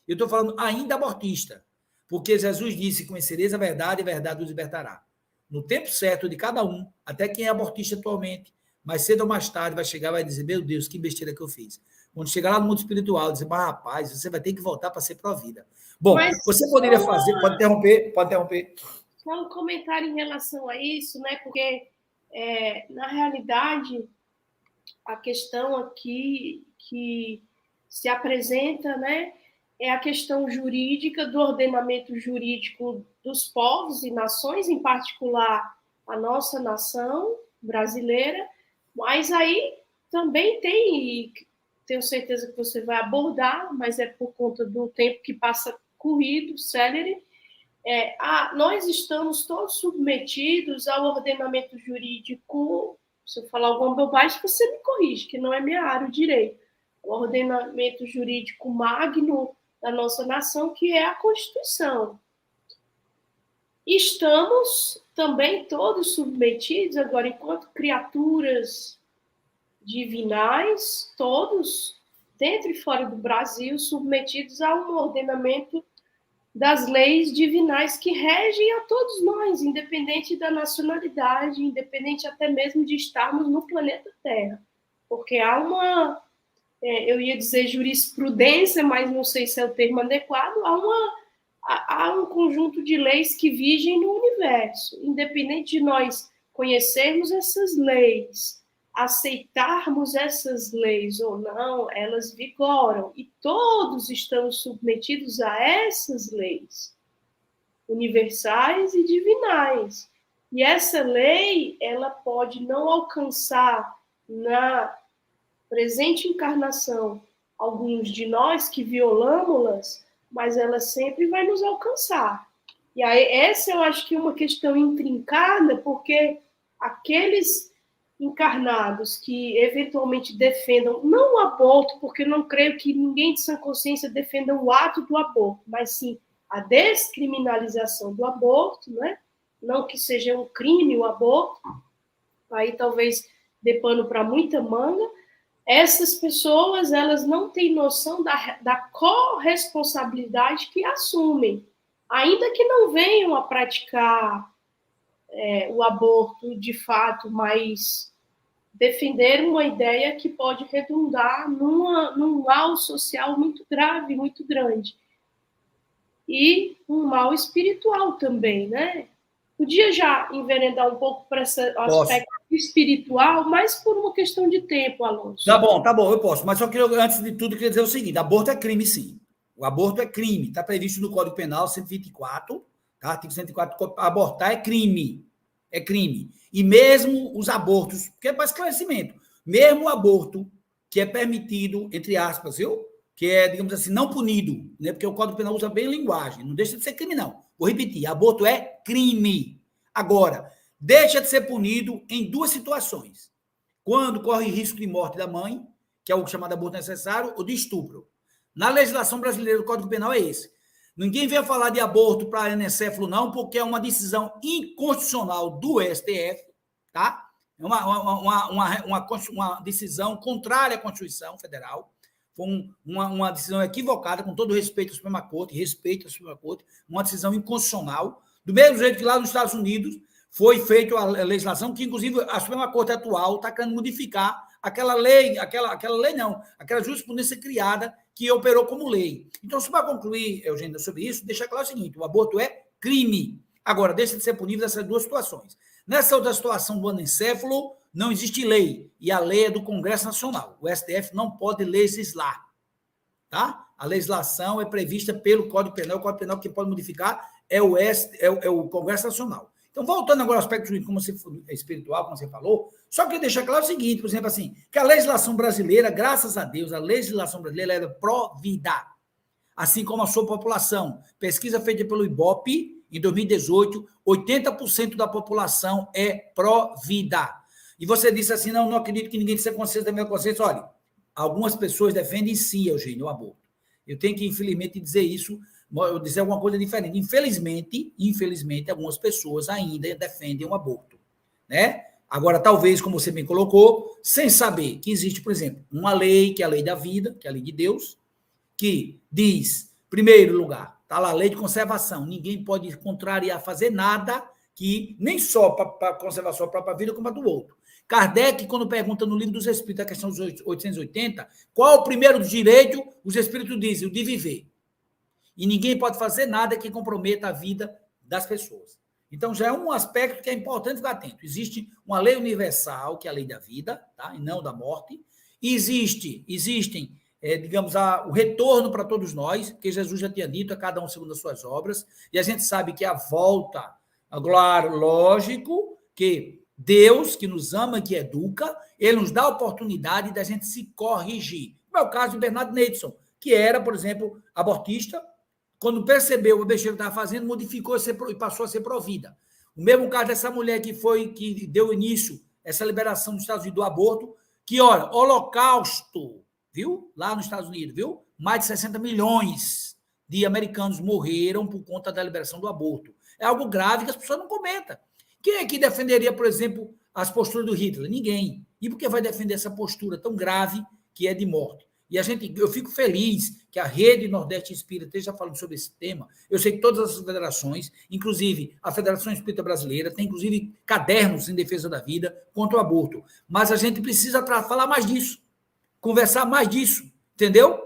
Eu estou falando ainda abortista. Porque Jesus disse: conhecereis a verdade os libertará. No tempo certo de cada um, até quem é abortista atualmente, mais cedo ou mais tarde vai chegar e vai dizer: meu Deus, que besteira que eu fiz. Quando chegar lá no mundo espiritual, dizer: mas rapaz, você vai ter que voltar para ser pró-vida. Bom, mas você poderia fazer, pode interromper. Só um comentário em relação a isso, né? Porque, na realidade, a questão aqui que se apresenta, né, é a questão jurídica, do ordenamento jurídico dos povos e nações, em particular a nossa nação brasileira, mas aí também tenho certeza que você vai abordar, mas é por conta do tempo que passa corrido, célere, nós estamos todos submetidos ao ordenamento jurídico. Se eu falar alguma bobagem, você me corrige, que não é minha área, o direito. O ordenamento jurídico magno da nossa nação, que é a Constituição. Estamos também todos submetidos, agora, enquanto criaturas divinais, todos, dentro e fora do Brasil, submetidos a um ordenamento das leis divinais que regem a todos nós, independente da nacionalidade, independente até mesmo de estarmos no planeta Terra. Porque há uma, eu ia dizer jurisprudência, mas não sei se é o termo adequado, há um conjunto de leis que vigem no universo. Independente de nós conhecermos essas leis, aceitarmos essas leis ou não, elas vigoram e todos estamos submetidos a essas leis universais e divinais. E essa lei, ela pode não alcançar na presente encarnação alguns de nós que violamos-las, mas ela sempre vai nos alcançar. E aí, essa eu acho que é uma questão intrincada, porque aqueles encarnados que eventualmente defendam, não o aborto, porque não creio que ninguém de sã consciência defenda o ato do aborto, mas sim a descriminalização do aborto, né? Não que seja um crime o aborto, aí talvez dê pano para muita manga. Essas pessoas, elas não têm noção da corresponsabilidade que assumem, ainda que não venham a praticar o aborto de fato, mas defender uma ideia que pode redundar num mal social muito grave, muito grande. E um mal espiritual também, né? Podia já enveredar um pouco para esse aspecto espiritual, mas por uma questão de tempo, Alonso. Tá bom, eu posso. Mas só queria, antes de tudo, queria dizer o seguinte: aborto é crime, sim. O aborto é crime. Está previsto no Código Penal 124, tá? Artigo 104, abortar é crime. É crime. E mesmo os abortos, que é para esclarecimento, mesmo o aborto que é permitido, entre aspas, viu? Que é, digamos assim, não punido, né? Porque o Código Penal usa bem linguagem, não deixa de ser crime, não. Vou repetir: aborto é crime. Agora, deixa de ser punido em duas situações: quando corre risco de morte da mãe, que é o chamado aborto necessário, ou de estupro. Na legislação brasileira, o Código Penal é esse. Ninguém vem falar de aborto para anencefalo, não, porque é uma decisão inconstitucional do STF, tá? É uma decisão contrária à Constituição Federal. Foi uma decisão equivocada, com todo respeito à Suprema Corte, respeito à Suprema Corte, uma decisão inconstitucional. Do mesmo jeito que lá nos Estados Unidos foi feita a legislação que, inclusive, a Suprema Corte atual está querendo modificar aquela lei, aquela jurisprudência criada que operou como lei. Então, só para concluir, Eugênio, sobre isso, deixar claro o seguinte: o aborto é crime. Agora, deixa de ser punível nessas duas situações. Nessa outra situação do anencefalo, não existe lei, e a lei é do Congresso Nacional. O STF não pode legislar, tá? A legislação é prevista pelo Código Penal. O Código Penal que pode modificar é o Congresso Nacional. Então, voltando agora ao aspecto jurídico, como você, espiritual, como você falou, só queria deixar claro o seguinte, por exemplo, assim, que a legislação brasileira, graças a Deus, a legislação brasileira era pró-vida, assim como a sua população. Pesquisa feita pelo IBOP, em 2018, 80% da população é pró-vida. E você disse assim: não acredito que ninguém tenha consciência da minha consciência. Olha, algumas pessoas defendem sim, Eugênio, o aborto. Eu tenho que, infelizmente, dizer isso, dizer alguma coisa diferente. Infelizmente, algumas pessoas ainda defendem o aborto, né? Agora, talvez, como você bem colocou, sem saber que existe, por exemplo, uma lei, que é a lei da vida, que é a lei de Deus, que diz, em primeiro lugar, está lá a lei de conservação. Ninguém pode contrariar, fazer nada que nem só para conservar a sua própria vida, como a do outro. Kardec, quando pergunta no Livro dos Espíritos, a questão dos 880, qual o primeiro direito, os Espíritos dizem: o de viver. E ninguém pode fazer nada que comprometa a vida das pessoas. Então, já é um aspecto que é importante ficar atento. Existe uma lei universal, que é a lei da vida, tá? E não da morte. E existem, digamos, o retorno para todos nós, que Jesus já tinha dito, a cada um segundo as suas obras. E a gente sabe que a volta, claro, lógico, que Deus, que nos ama, que educa, ele nos dá a oportunidade da gente se corrigir. Como é o caso de Bernardo Neidson, que era, por exemplo, abortista, quando percebeu o besteira que estava fazendo, modificou e passou a ser pró-vida. O mesmo caso dessa mulher que deu início a essa liberação dos Estados Unidos do aborto, que, olha, holocausto, viu? Lá nos Estados Unidos, viu? Mais de 60 milhões de americanos morreram por conta da liberação do aborto. É algo grave que as pessoas não comentam. Quem aqui defenderia, por exemplo, as posturas do Hitler? Ninguém. E por que vai defender essa postura tão grave que é de morte? E eu fico feliz que a Rede Nordeste Espírita esteja falando sobre esse tema. Eu sei que todas as federações, inclusive a Federação Espírita Brasileira, tem inclusive cadernos em defesa da vida contra o aborto. Mas a gente precisa falar mais disso, conversar mais disso, entendeu?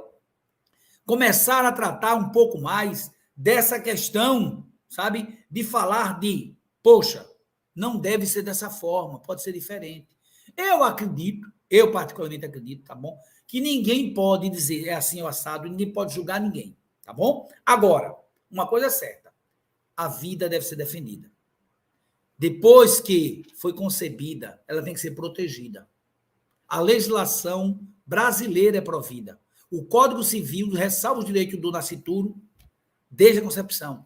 Começar a tratar um pouco mais dessa questão, sabe? De falar de, poxa, não deve ser dessa forma, pode ser diferente. Eu particularmente acredito, tá bom? Que ninguém pode dizer é assim ou assado, ninguém pode julgar ninguém, tá bom? Agora, uma coisa é certa, a vida deve ser defendida. Depois que foi concebida, ela tem que ser protegida. A legislação brasileira é provida. O Código Civil ressalva os direitos do nascituro desde a concepção.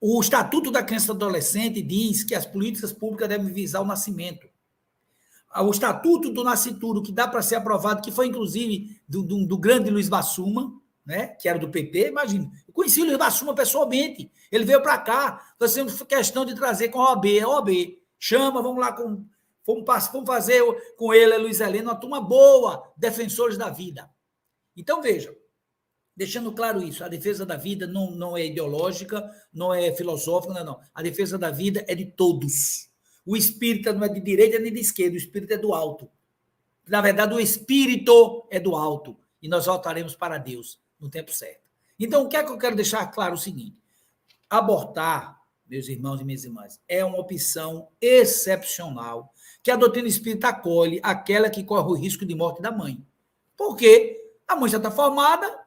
O Estatuto da Criança e do Adolescente diz que as políticas públicas devem visar o nascimento. O Estatuto do Nascituro, que dá para ser aprovado, que foi, inclusive, do grande Luiz Bassuma, né, que era do PP, imagina. Eu conheci o Luiz Bassuma pessoalmente. Ele veio para cá, nós temos questão de trazer com a OAB. Chama, vamos lá, vamos fazer com ele, Luiz Heleno, uma turma boa, defensores da vida. Então, veja, deixando claro isso, a defesa da vida não é ideológica, não é filosófica, não. A defesa da vida é de todos. O espírita não é de direita nem de esquerda, o espírito é do alto. Na verdade, o espírito é do alto. E nós voltaremos para Deus no tempo certo. Então, o que é que eu quero deixar claro? O seguinte: abortar, meus irmãos e minhas irmãs, é uma opção excepcional que a doutrina espírita acolhe aquela que corre o risco de morte da mãe. Por quê? A mãe já está formada,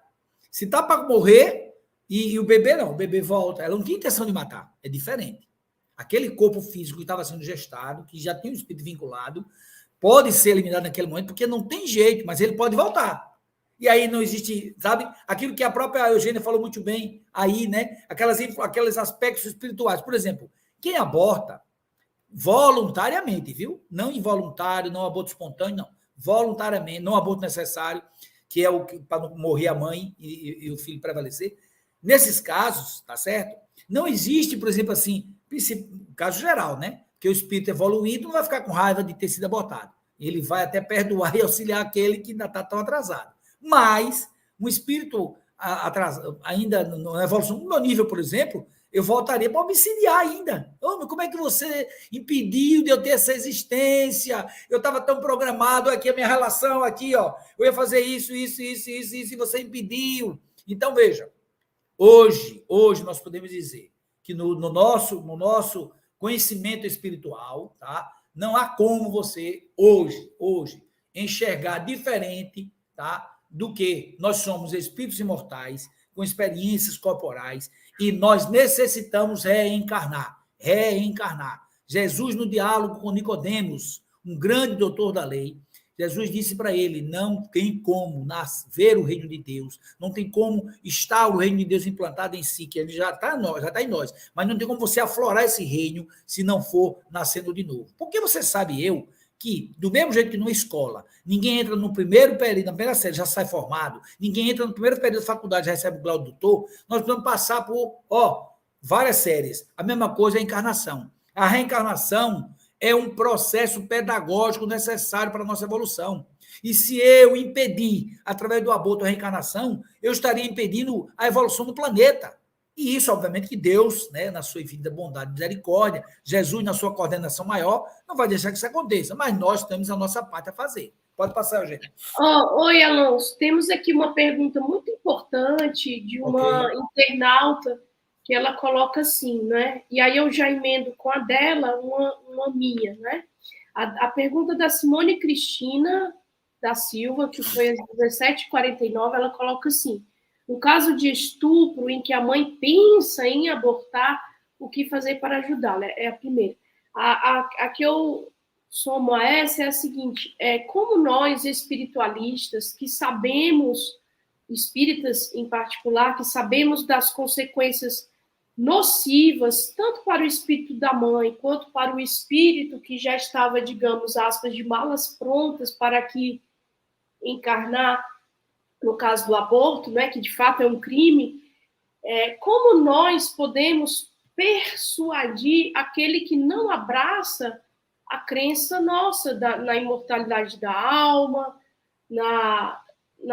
se está para morrer, e o bebê não, o bebê volta. Ela não tinha intenção de matar, é diferente. Aquele corpo físico que estava sendo gestado, que já tem o espírito vinculado, pode ser eliminado naquele momento, porque não tem jeito, mas ele pode voltar. E aí não existe, sabe? Aquilo que a própria Eugênia falou muito bem aí, né? Aqueles aspectos espirituais. Por exemplo, quem aborta voluntariamente, viu? Não involuntário, não aborto espontâneo, não. Voluntariamente, não aborto necessário, que é o que para não morrer a mãe e o filho prevalecer. Nesses casos, tá certo? Não existe, por exemplo, assim, caso geral, né? Que o espírito evoluído não vai ficar com raiva de ter sido abortado. Ele vai até perdoar e auxiliar aquele que ainda está tão atrasado. Mas um espírito ainda na evolução, no meu nível, por exemplo, eu voltaria para homicidiar ainda. Oh, como é que você impediu de eu ter essa existência? Eu estava tão programado aqui, a minha relação aqui, ó. Eu ia fazer isso, e você impediu. Então, veja, hoje nós podemos dizer que no nosso conhecimento espiritual, tá? Não há como você, hoje, enxergar diferente, tá? Do que nós somos espíritos imortais, com experiências corporais, e nós necessitamos reencarnar. Jesus, no diálogo com Nicodemos, um grande doutor da lei, Jesus disse para ele: não tem como ver o reino de Deus, não tem como estar o reino de Deus implantado em si, que ele já está em nós, mas não tem como você aflorar esse reino se não for nascendo de novo. Porque você sabe que, do mesmo jeito que numa escola, ninguém entra no primeiro período, na primeira série, já sai formado, ninguém entra no primeiro período da faculdade, já recebe o grau de doutor, nós precisamos passar por várias séries. A mesma coisa é a encarnação. A reencarnação é um processo pedagógico necessário para a nossa evolução. E se eu impedir, através do aborto, a reencarnação, eu estaria impedindo a evolução do planeta. E isso, obviamente, que Deus, né, na sua infinita bondade e misericórdia, Jesus, na sua coordenação maior, não vai deixar que isso aconteça. Mas nós temos a nossa parte a fazer. Pode passar, Eugênia. Oi, Alonso. Temos aqui uma pergunta muito importante de uma internauta, que ela coloca assim, né? E aí eu já emendo com a dela uma minha, né? A pergunta da Simone Cristina da Silva, que foi às 17h49, ela coloca assim: no caso de estupro em que a mãe pensa em abortar, o que fazer para ajudá-la? É a primeira. A que eu somo a essa é a seguinte: como nós, espiritualistas, que sabemos, espíritas em particular, que sabemos das consequências nocivas, tanto para o espírito da mãe, quanto para o espírito que já estava, digamos, aspas, de malas prontas para que encarnar, no caso do aborto, né, que de fato é um crime, como nós podemos persuadir aquele que não abraça a crença nossa na imortalidade da alma, na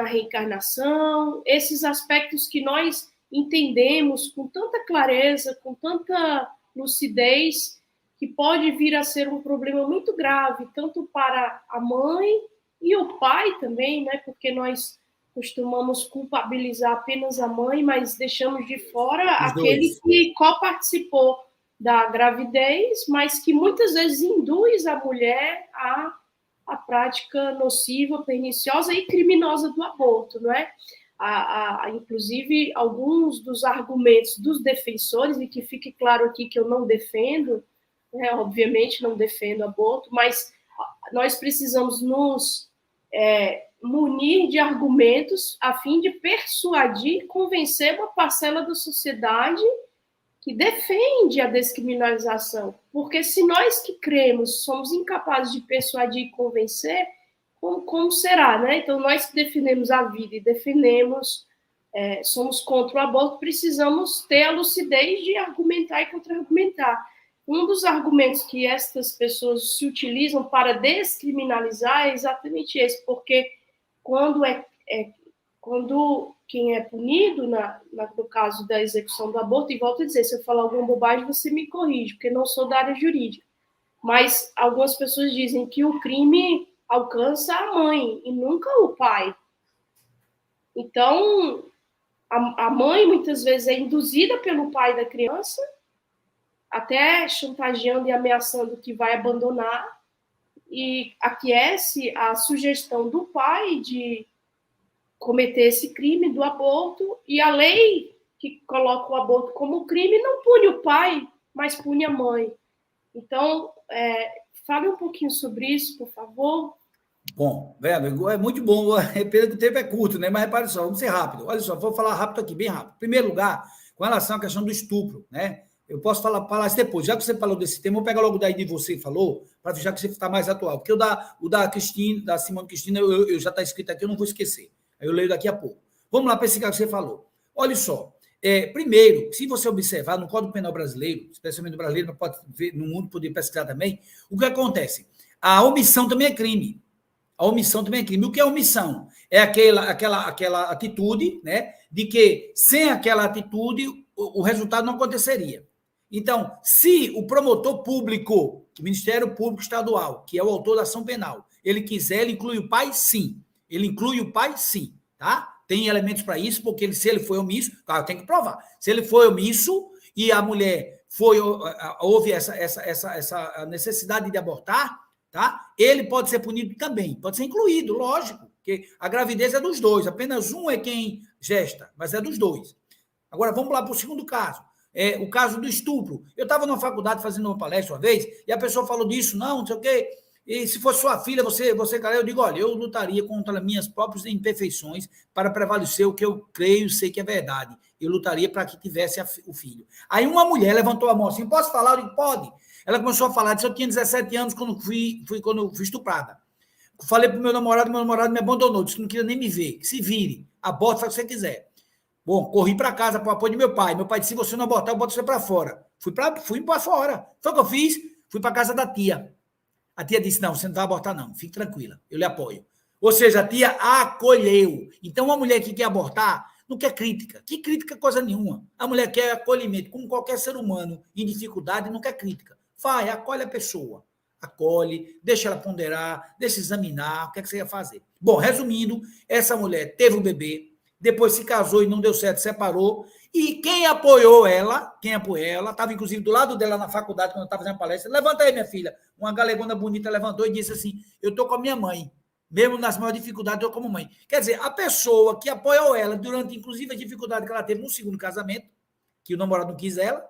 reencarnação, esses aspectos que nós entendemos com tanta clareza, com tanta lucidez, que pode vir a ser um problema muito grave, tanto para a mãe e o pai também, né? Porque nós costumamos culpabilizar apenas a mãe, mas deixamos de fora aquele que coparticipou da gravidez, mas que muitas vezes induz a mulher a prática nociva, perniciosa e criminosa do aborto, não é? Inclusive, alguns dos argumentos dos defensores, e que fique claro aqui que eu não defendo, né, obviamente não defendo aborto, mas nós precisamos nos munir de argumentos a fim de persuadir, convencer uma parcela da sociedade que defende a descriminalização. Porque se nós que cremos somos incapazes de persuadir e convencer, como será, né? Então, nós que defendemos a vida e defendemos, somos contra o aborto, precisamos ter a lucidez de argumentar e contra-argumentar. Um dos argumentos que estas pessoas se utilizam para descriminalizar é exatamente esse, porque quando quem é punido, no caso da execução do aborto, e volto a dizer, se eu falar alguma bobagem, você me corrige, porque não sou da área jurídica, mas algumas pessoas dizem que o crime alcança a mãe e nunca o pai. Então, a mãe muitas vezes é induzida pelo pai da criança, até chantageando e ameaçando que vai abandonar, e aquece a sugestão do pai de cometer esse crime do aborto, e a lei que coloca o aborto como crime não pune o pai, mas pune a mãe. Então, fale um pouquinho sobre isso, por favor. Bom, velho, é muito bom, pena que o tempo é curto, né? Mas repare só, vamos ser rápido. Olha só, vou falar rápido aqui, bem rápido. Em primeiro lugar, com relação à questão do estupro, né? Eu posso falar isso depois. Já que você falou desse tema, eu vou pegar logo daí de você falou, para já que você está mais atual. Porque o da Cristina, da Simone Cristina, eu já está escrito aqui, eu não vou esquecer. Aí eu leio daqui a pouco. Vamos lá para esse caso que você falou. Olha só, primeiro, se você observar no Código Penal brasileiro, especialmente no brasileiro, mas pode ver no mundo, poder pesquisar também, o que acontece? A omissão também é crime. A omissão também é crime. O que é omissão? É aquela atitude, né, de que sem aquela atitude o resultado não aconteceria. Então, se o promotor público, o Ministério Público Estadual, que é o autor da ação penal, ele quiser, ele inclui o pai, sim. Ele inclui o pai, sim, tá? Tem elementos para isso, porque se ele foi omisso, claro, tem que provar. Se ele foi omisso e a mulher houve essa necessidade de abortar, tá? Ele pode ser punido também, pode ser incluído, lógico, porque a gravidez é dos dois, apenas um é quem gesta, mas é dos dois. Agora, vamos lá para o segundo caso. O caso do estupro. Eu estava numa faculdade fazendo uma palestra uma vez, e a pessoa falou disso, não sei o quê, e se fosse sua filha, cara, eu digo, olha, eu lutaria contra minhas próprias imperfeições para prevalecer o que eu creio, sei que é verdade. Eu lutaria para que tivesse o filho. Aí uma mulher levantou a mão assim, posso falar? Eu digo, pode. Ela começou a falar, disse, eu tinha 17 anos quando fui estuprada. Falei para o meu namorado me abandonou, disse que não queria nem me ver, que se vire, aborte, faz o que você quiser. Bom, corri para casa para o apoio do meu pai. Meu pai disse, se você não abortar, eu boto você para fora. Fui para fora. Foi o que eu fiz. Fui para casa da tia. A tia disse, não, você não vai abortar não, fique tranquila, eu lhe apoio. Ou seja, a tia acolheu. Então, uma mulher que quer abortar não quer crítica. Que crítica coisa nenhuma. A mulher quer acolhimento, como qualquer ser humano em dificuldade, não quer crítica. Vai, acolhe a pessoa. Acolhe, deixa ela ponderar, deixa examinar, o que é que você ia fazer. Bom, resumindo, essa mulher teve um bebê, depois se casou e não deu certo, separou, e quem apoiou ela, estava inclusive do lado dela na faculdade, quando eu estava fazendo palestra, levanta aí, minha filha, uma galegona bonita levantou e disse assim, eu estou com a minha mãe, mesmo nas maiores dificuldades, eu como mãe. Quer dizer, a pessoa que apoiou ela, durante inclusive a dificuldade que ela teve no segundo casamento, que o namorado não quis ela,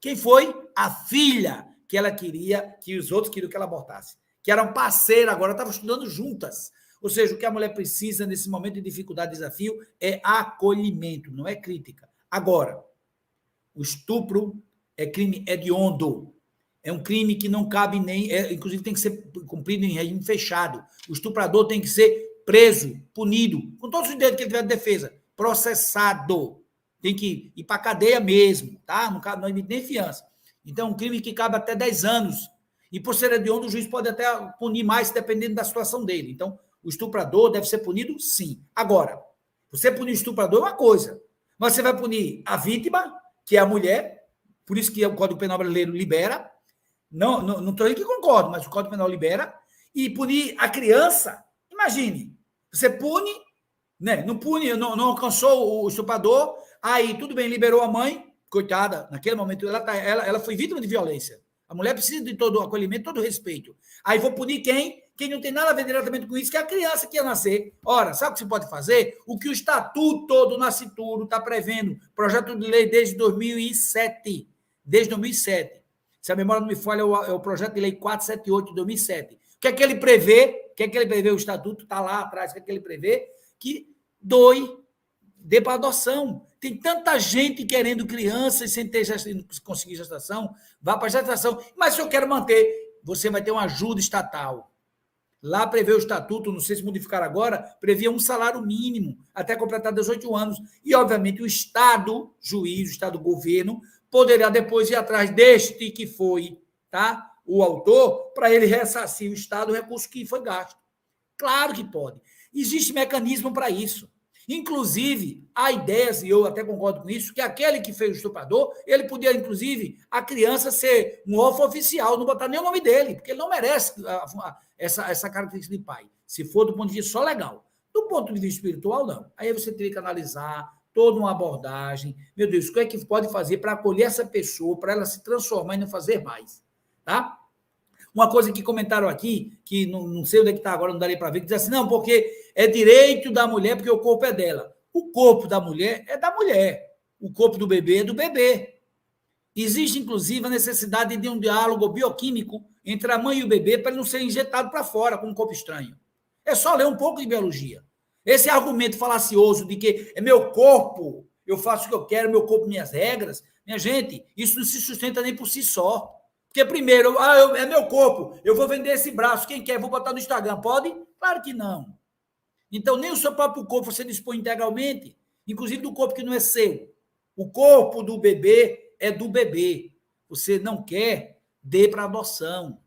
quem foi? A filha, que ela queria, que os outros queriam que ela abortasse, que eram parceiras agora, estavam estudando juntas. Ou seja, o que a mulher precisa nesse momento de dificuldade e desafio é acolhimento, não é crítica. Agora, o estupro é crime hediondo. É um crime que não cabe nem... inclusive, tem que ser cumprido em regime fechado. O estuprador tem que ser preso, punido, com todos os direitos que ele tiver de defesa. Processado. tem que ir para a cadeia mesmo, tá? Não emite nem fiança. Então, é um crime que cabe até 10 anos. E, por ser hediondo, o juiz pode até punir mais, dependendo da situação dele. Então, o estuprador deve ser punido, sim. Agora, você punir o estuprador é uma coisa, mas você vai punir a vítima, que é a mulher, por isso que o Código Penal brasileiro libera, não estou aí que concordo, mas o Código Penal libera, e punir a criança, imagine, você pune, né? Não pune, não alcançou o estuprador, aí tudo bem, liberou a mãe, coitada, naquele momento ela foi vítima de violência. A mulher precisa de todo o acolhimento, todo o respeito. Aí vou punir quem? Quem não tem nada a ver diretamente com isso, que é a criança que ia nascer. Ora, sabe o que você pode fazer? O que o Estatuto do Nascituro está prevendo, projeto de lei desde 2007. Desde 2007. Se a memória não me falha, é o projeto de lei 478 de 2007. O que é que ele prevê? O que é que ele prevê? O Estatuto está lá atrás. O que é que ele prevê? Que dê para adoção. Tem tanta gente querendo crianças sem conseguir gestação, vá para a gestação. Mas se eu quero manter, você vai ter uma ajuda estatal. Lá prevê o estatuto, não sei se modificar agora, previa um salário mínimo até completar 18 anos. E, obviamente, o Estado, juiz, o Estado governo, poderá depois ir atrás deste que foi, tá? O autor, para ele ressarcir o Estado o recurso que foi gasto. Claro que pode. Existe mecanismo para isso. Inclusive, há ideias, e eu até concordo com isso, que aquele que fez o estuprador, ele podia, inclusive, a criança ser um órfão oficial, não botar nem o nome dele, porque ele não merece essa característica de pai. Se for do ponto de vista só legal. Do ponto de vista espiritual, não. Aí você teria que analisar toda uma abordagem. Meu Deus, o que é que pode fazer para acolher essa pessoa, para ela se transformar e não fazer mais? Tá? Uma coisa que comentaram aqui, que não sei onde é que está agora, não darei para ver, que diz assim, não, porque é direito da mulher, porque o corpo é dela. O corpo da mulher é da mulher. O corpo do bebê é do bebê. Existe, inclusive, a necessidade de um diálogo bioquímico entre a mãe e o bebê para ele não ser injetado para fora com um corpo estranho. É só ler um pouco de biologia. Esse argumento falacioso de que é meu corpo, eu faço o que eu quero, meu corpo, minhas regras, minha gente, isso não se sustenta nem por si só. Porque primeiro, é meu corpo, eu vou vender esse braço, quem quer, vou botar no Instagram, pode? Claro que não. Então, nem o seu próprio corpo você dispõe integralmente, inclusive do corpo que não é seu. O corpo do bebê é do bebê. Você não quer, dê para adoção.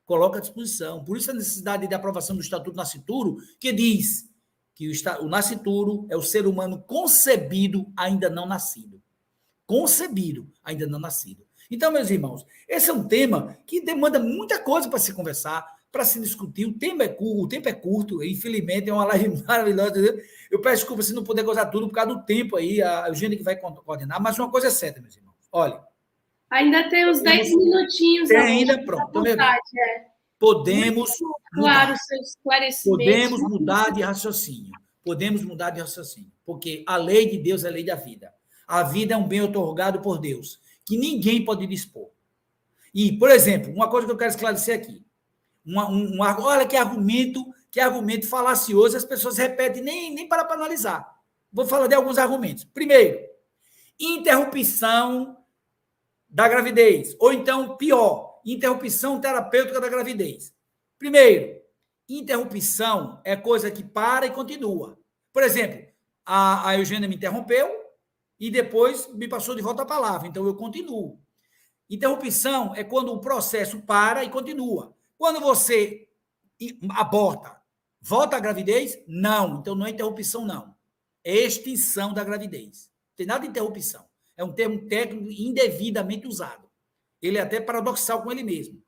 Coloca à disposição. Por isso a necessidade de aprovação do Estatuto Nascituro, que diz que o nascituro é o ser humano concebido, ainda não nascido. Concebido, ainda não nascido. Então, meus irmãos, esse é um tema que demanda muita coisa para se conversar, para se discutir. O tempo é curto, infelizmente, é uma live maravilhosa. Eu peço desculpa se não puder gozar tudo por causa do tempo aí, a Eugênia que vai coordenar, mas uma coisa é certa, meus irmãos. Olha. Ainda tem uns 10 minutinhos. Tem ainda, pronto. Podemos claro, seus esclarecimentos. Podemos mudar de raciocínio. Podemos mudar de raciocínio. Porque a lei de Deus é a lei da vida. A vida é um bem otorgado por Deus, que ninguém pode dispor. E, por exemplo, uma coisa que eu quero esclarecer aqui. Olha que argumento falacioso, as pessoas repetem, nem para analisar. Vou falar de alguns argumentos. Primeiro, interrupção da gravidez. Ou então, pior, interrupção terapêutica da gravidez. Primeiro, interrupção é coisa que para e continua. Por exemplo, a Eugênia me interrompeu e depois me passou de volta a palavra, então eu continuo. Interrupção é quando o processo para e continua. Quando você aborta, volta à gravidez? Não, então não é interrupção, não. É extinção da gravidez. Não tem nada de interrupção. É um termo técnico indevidamente usado. Ele é até paradoxal com ele mesmo.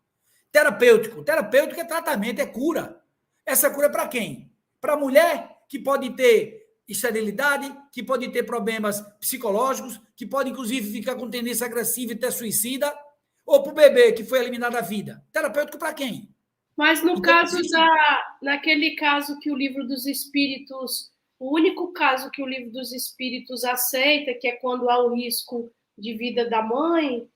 Terapêutico. Terapêutico é tratamento, é cura. Essa cura é para quem? Para a mulher que pode ter esterilidade, que pode ter problemas psicológicos, que pode, inclusive, ficar com tendência agressiva e até suicida, ou para o bebê que foi eliminado da vida. Terapêutico para quem? Mas no caso naquele caso que o Livro dos Espíritos, o único caso que o Livro dos Espíritos aceita, que é quando há o risco de vida da mãe,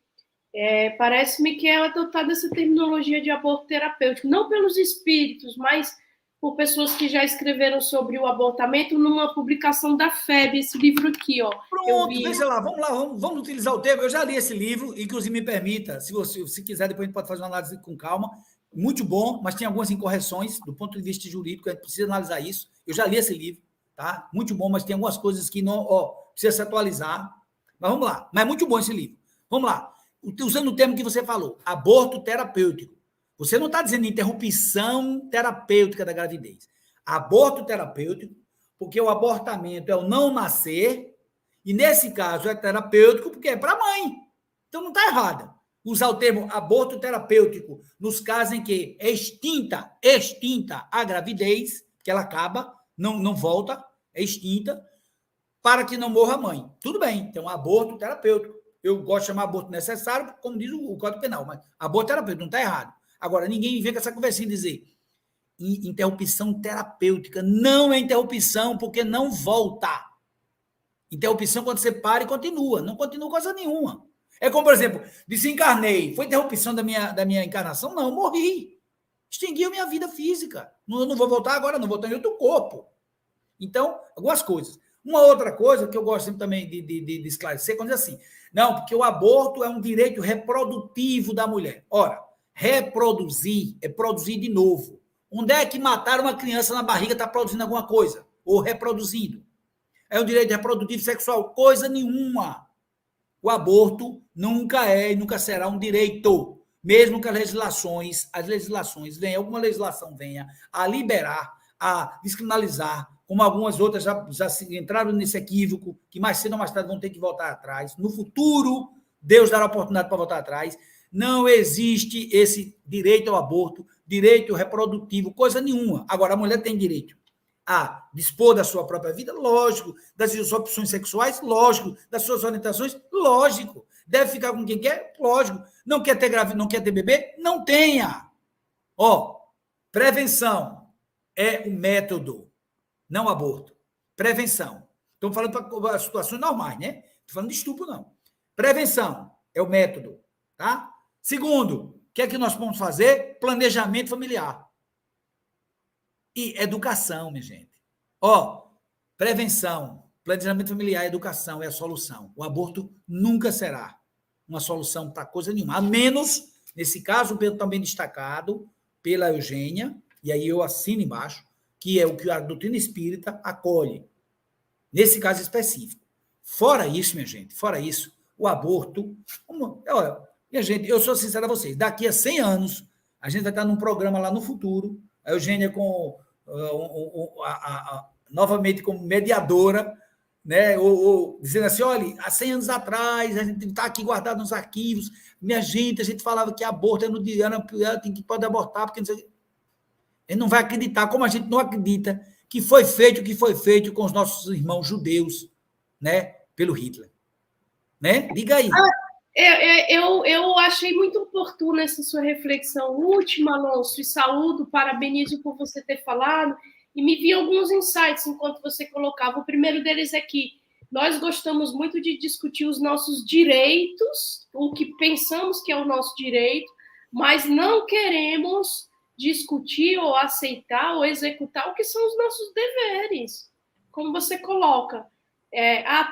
parece-me que é adotada essa terminologia de aborto terapêutico, não pelos espíritos, mas por pessoas que já escreveram sobre o abortamento numa publicação da FEB, esse livro aqui, ó. Pronto, veja lá, vamos utilizar o termo. Eu já li esse livro, inclusive me permita, se quiser, depois a gente pode fazer uma análise com calma. Muito bom, mas tem algumas incorreções do ponto de vista jurídico, a gente precisa analisar isso. Eu já li esse livro, tá? Muito bom, mas tem algumas coisas que precisa se atualizar. Mas vamos lá. Mas é muito bom esse livro. Vamos lá. Usando o termo que você falou, aborto terapêutico. Você não está dizendo interrupção terapêutica da gravidez. Aborto terapêutico, porque o abortamento é o não nascer, e nesse caso é terapêutico porque é para a mãe. Então não está errado usar o termo aborto terapêutico nos casos em que é extinta a gravidez, que ela acaba, não volta, é extinta, para que não morra a mãe. Tudo bem, então aborto terapêutico. Eu gosto de chamar aborto necessário, como diz o Código Penal, mas aborto terapêutico não está errado. Agora, ninguém vem com essa conversinha de dizer interrupção terapêutica. Não é interrupção, porque não volta. Interrupção quando você para e continua. Não continua coisa nenhuma. É como, por exemplo, desencarnei. Foi interrupção da minha encarnação? Não, morri. Extingui a minha vida física. Não vou voltar agora, não vou estar em outro corpo. Então, algumas coisas. Uma outra coisa que eu gosto sempre também de esclarecer, quando diz assim, não, porque o aborto é um direito reprodutivo da mulher. Ora, reproduzir é produzir de novo. Onde é que mataram uma criança na barriga está produzindo alguma coisa? Ou reproduzindo? É um direito reprodutivo sexual? Coisa nenhuma. O aborto nunca é e nunca será um direito. Mesmo que as legislações venham, alguma legislação venha a liberar, a descriminalizar, como algumas outras já entraram nesse equívoco, que mais cedo ou mais tarde vão ter que voltar atrás. No futuro, Deus dará oportunidade para voltar atrás. Não existe esse direito ao aborto, direito reprodutivo, coisa nenhuma. Agora, a mulher tem direito a dispor da sua própria vida, lógico, das suas opções sexuais, lógico, das suas orientações, lógico. Deve ficar com quem quer, lógico. Não quer ter grávida, não quer ter bebê? Não tenha. Prevenção é o método, não aborto. Prevenção. Estamos falando para situações normais, né? Estou falando de estupro, não. Prevenção é o método, tá? Segundo, o que é que nós vamos fazer? Planejamento familiar. E educação, minha gente. Prevenção, planejamento familiar, educação é a solução. O aborto nunca será uma solução para coisa nenhuma, a menos, nesse caso, também destacado pela Eugênia, e aí eu assino embaixo, que é o que a doutrina espírita acolhe, nesse caso específico. Fora isso, minha gente, o aborto... Olha, minha gente, eu sou sincero a vocês, daqui a 100 anos, a gente vai estar num programa lá no futuro, a Eugênia novamente como mediadora, né? ou dizendo assim, olha, há 100 anos atrás, a gente está aqui guardado nos arquivos, minha gente, a gente falava que aborto é no dia, pode abortar, porque não sei... Ele não vai acreditar, como a gente não acredita que foi feito o que foi feito com os nossos irmãos judeus, né? Pelo Hitler. Né? Diga aí. Eu achei muito oportuna essa sua reflexão última, Alonso, e saúdo, parabenizo por você ter falado, e me vi alguns insights enquanto você colocava. O primeiro deles é que nós gostamos muito de discutir os nossos direitos, o que pensamos que é o nosso direito, mas não queremos discutir ou aceitar ou executar o que são os nossos deveres. Como você coloca,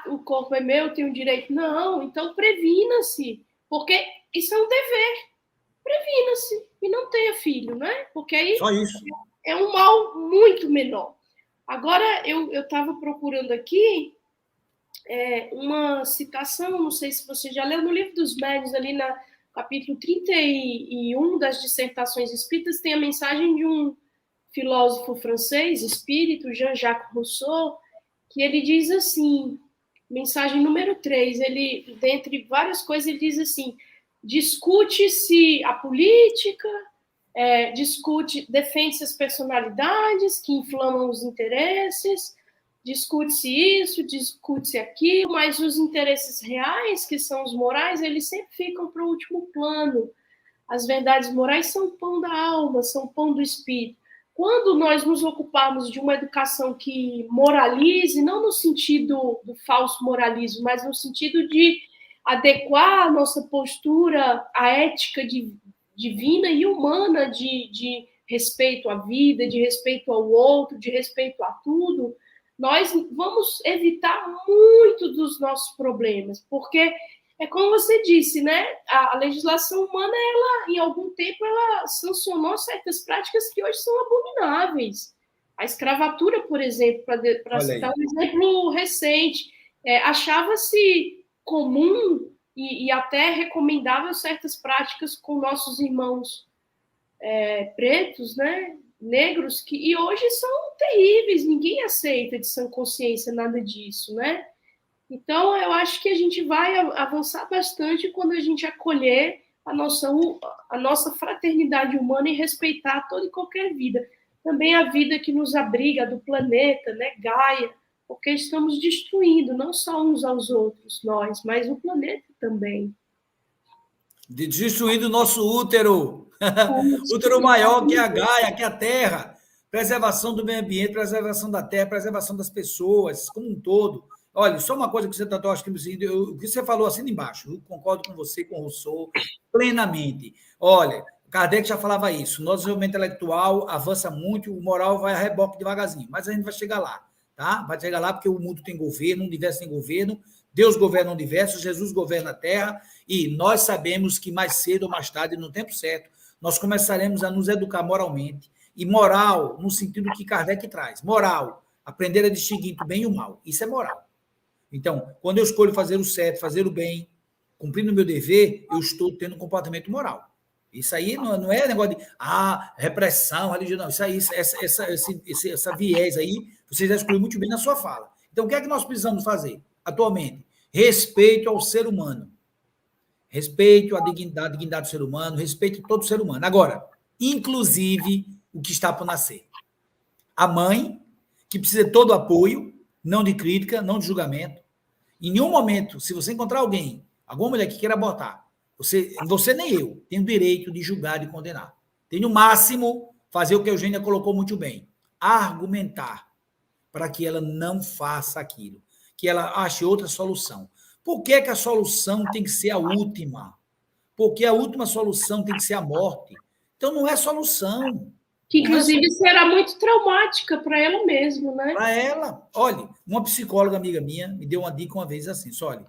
o corpo é meu, tenho direito. Não, então previna-se, porque isso é um dever. Previna-se e não tenha filho, né? Porque aí só isso. É um mal muito menor. Agora, eu estava procurando aqui uma citação, não sei se você já leu, no Livro dos Médiuns, ali na capítulo 31 das Dissertações Espíritas, tem a mensagem de um filósofo francês, espírito, Jean-Jacques Rousseau, que ele diz assim, mensagem número 3, ele, dentre várias coisas, ele diz assim, discute-se a política, defende-se as personalidades que inflamam os interesses, discute-se isso, discute-se aquilo, mas os interesses reais, que são os morais, eles sempre ficam para o último plano. As verdades morais são o pão da alma, são o pão do espírito. Quando nós nos ocuparmos de uma educação que moralize, não no sentido do falso moralismo, mas no sentido de adequar a nossa postura à ética divina e humana de respeito à vida, de respeito ao outro, de respeito a tudo, nós vamos evitar muito dos nossos problemas, porque é como você disse, né? A legislação humana, ela, em algum tempo, ela sancionou certas práticas que hoje são abomináveis. A escravatura, por exemplo, para citar um exemplo recente, achava-se comum e até recomendável certas práticas com nossos irmãos pretos, né, negros, e hoje são terríveis, ninguém aceita de sã consciência nada disso, né? Então, eu acho que a gente vai avançar bastante quando a gente acolher a nossa fraternidade humana e respeitar toda e qualquer vida. Também a vida que nos abriga do planeta, né, Gaia, porque estamos destruindo não só uns aos outros, nós, mas o planeta também. Destruindo o nosso útero. Útero maior que a Gaia, que a Terra. Preservação do meio ambiente, preservação da Terra, preservação das pessoas, como um todo. Olha, só uma coisa que você tratou, acho que o que você falou assim embaixo, eu concordo com você, com o Rousseau, plenamente. Olha, Kardec já falava isso, nosso desenvolvimento intelectual avança muito, o moral vai a reboque devagarzinho, mas a gente vai chegar lá, tá? Vai chegar lá porque o mundo tem governo, o universo tem governo, Deus governa o universo, Jesus governa a Terra, e nós sabemos que mais cedo ou mais tarde, no tempo certo, nós começaremos a nos educar moralmente, e moral no sentido que Kardec traz, moral, aprender a distinguir o bem e o mal, isso é moral. Então, quando eu escolho fazer o certo, fazer o bem, cumprindo o meu dever, eu estou tendo um comportamento moral. Isso aí não é negócio de repressão, religião, não. Isso aí, essa viés aí, você já excluiu muito bem na sua fala. Então, o que é que nós precisamos fazer atualmente? Respeito ao ser humano. Respeito à dignidade do ser humano, respeito a todo ser humano. Agora, inclusive o que está por nascer. A mãe, que precisa de todo apoio, não de crítica, não de julgamento. Em nenhum momento, se você encontrar alguém, alguma mulher que queira abortar, você nem eu, tem o direito de julgar e condenar. Tem, no máximo, fazer o que a Eugênia colocou muito bem, argumentar para que ela não faça aquilo, que ela ache outra solução. Por que a solução tem que ser a última? Porque a última solução tem que ser a morte. Então, não é solução. Que, inclusive, será muito traumática para ela mesma, né? Para ela. Olha, uma psicóloga amiga minha me deu uma dica uma vez assim, só olha,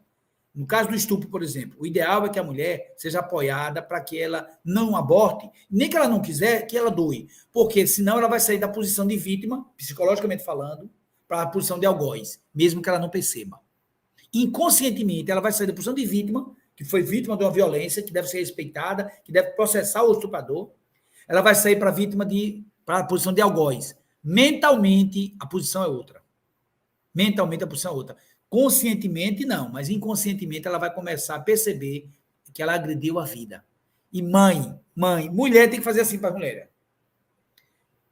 no caso do estupro, por exemplo, o ideal é que a mulher seja apoiada para que ela não aborte, nem que ela não quiser, que ela doe, porque senão ela vai sair da posição de vítima, psicologicamente falando, para a posição de algoz, mesmo que ela não perceba. Inconscientemente, ela vai sair da posição de vítima, que foi vítima de uma violência, que deve ser respeitada, que deve processar o estuprador, ela vai sair para a posição de algoz. Mentalmente, a posição é outra. Mentalmente, a posição é outra. Conscientemente, não, mas inconscientemente ela vai começar a perceber que ela agrediu a vida. E mulher tem que fazer assim para a mulher.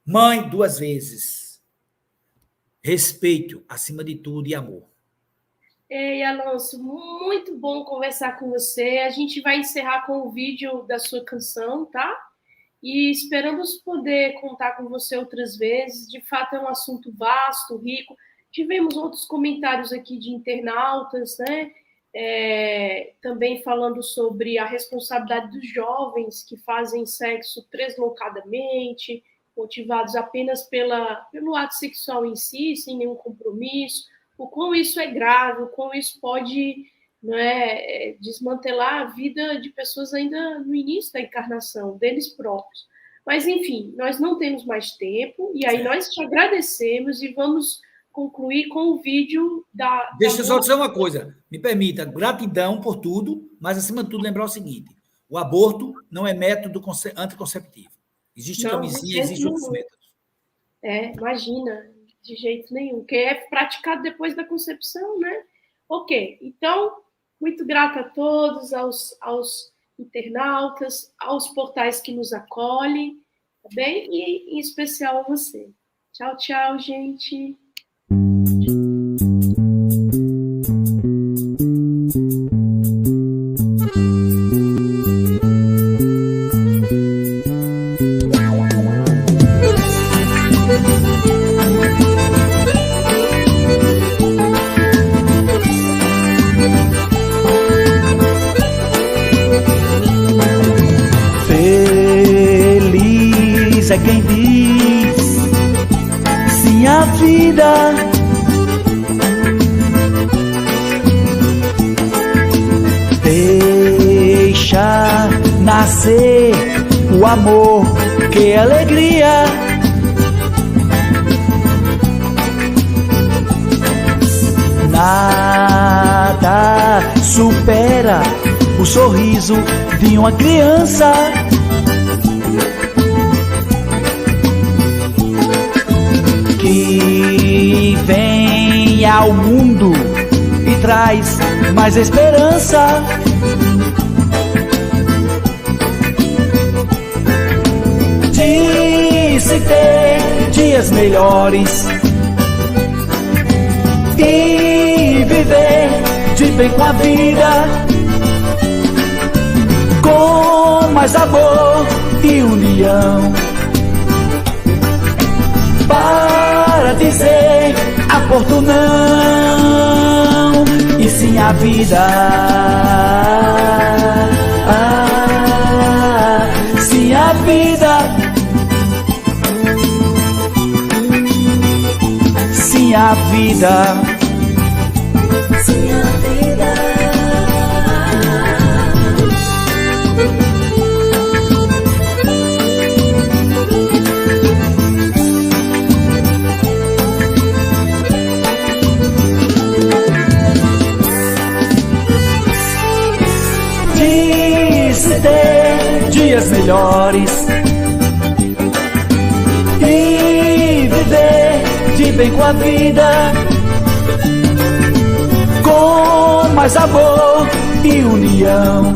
Mãe, 2 vezes. Respeito, acima de tudo, e amor. Ei, Alonso, muito bom conversar com você. A gente vai encerrar com o vídeo da sua canção, tá? E esperamos poder contar com você outras vezes. De fato, é um assunto vasto, rico. Tivemos outros comentários aqui de internautas, né? Também falando sobre a responsabilidade dos jovens que fazem sexo deslocadamente, motivados apenas pelo ato sexual em si, sem nenhum compromisso, o quão isso é grave, o quão isso pode, né, desmantelar a vida de pessoas ainda no início da encarnação, deles próprios. Mas, enfim, nós não temos mais tempo, e aí nós te agradecemos e vamos concluir com o vídeo Deixa eu só dizer uma coisa, me permita, gratidão por tudo, mas, acima de tudo, lembrar o seguinte, o aborto não é método anticonceptivo. Existe camisinha, existe outros métodos. Imagina, de jeito nenhum, que é praticado depois da concepção, né? Ok, então, muito grata a todos, aos internautas, aos portais que nos acolhem, tá bem? E, em especial, a você. Tchau, tchau, gente. Feliz é quem diz sim à vida. Deixa nascer o amor, que alegria. Na nada supera o sorriso de uma criança. Que vem ao mundo e traz mais esperança. De se ter dias melhores e viver de bem com a vida, com mais amor e união, para dizer a porto não, e sim a vida. Sim a vida. Sim a vida. Sim a vida. De se ter dias melhores e viver de bem com a vida, com mais amor e união,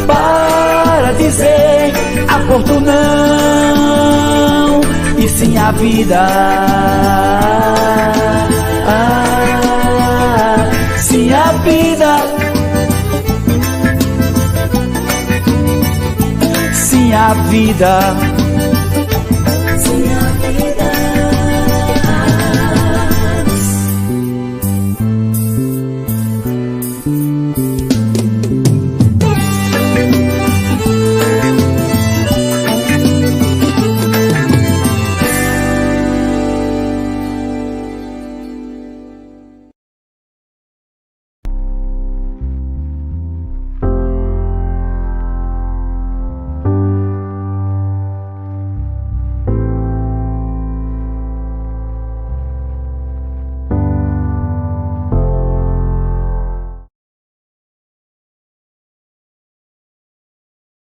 para dizer a porto não, e sim a vida. Sim a vida. Sim a vida.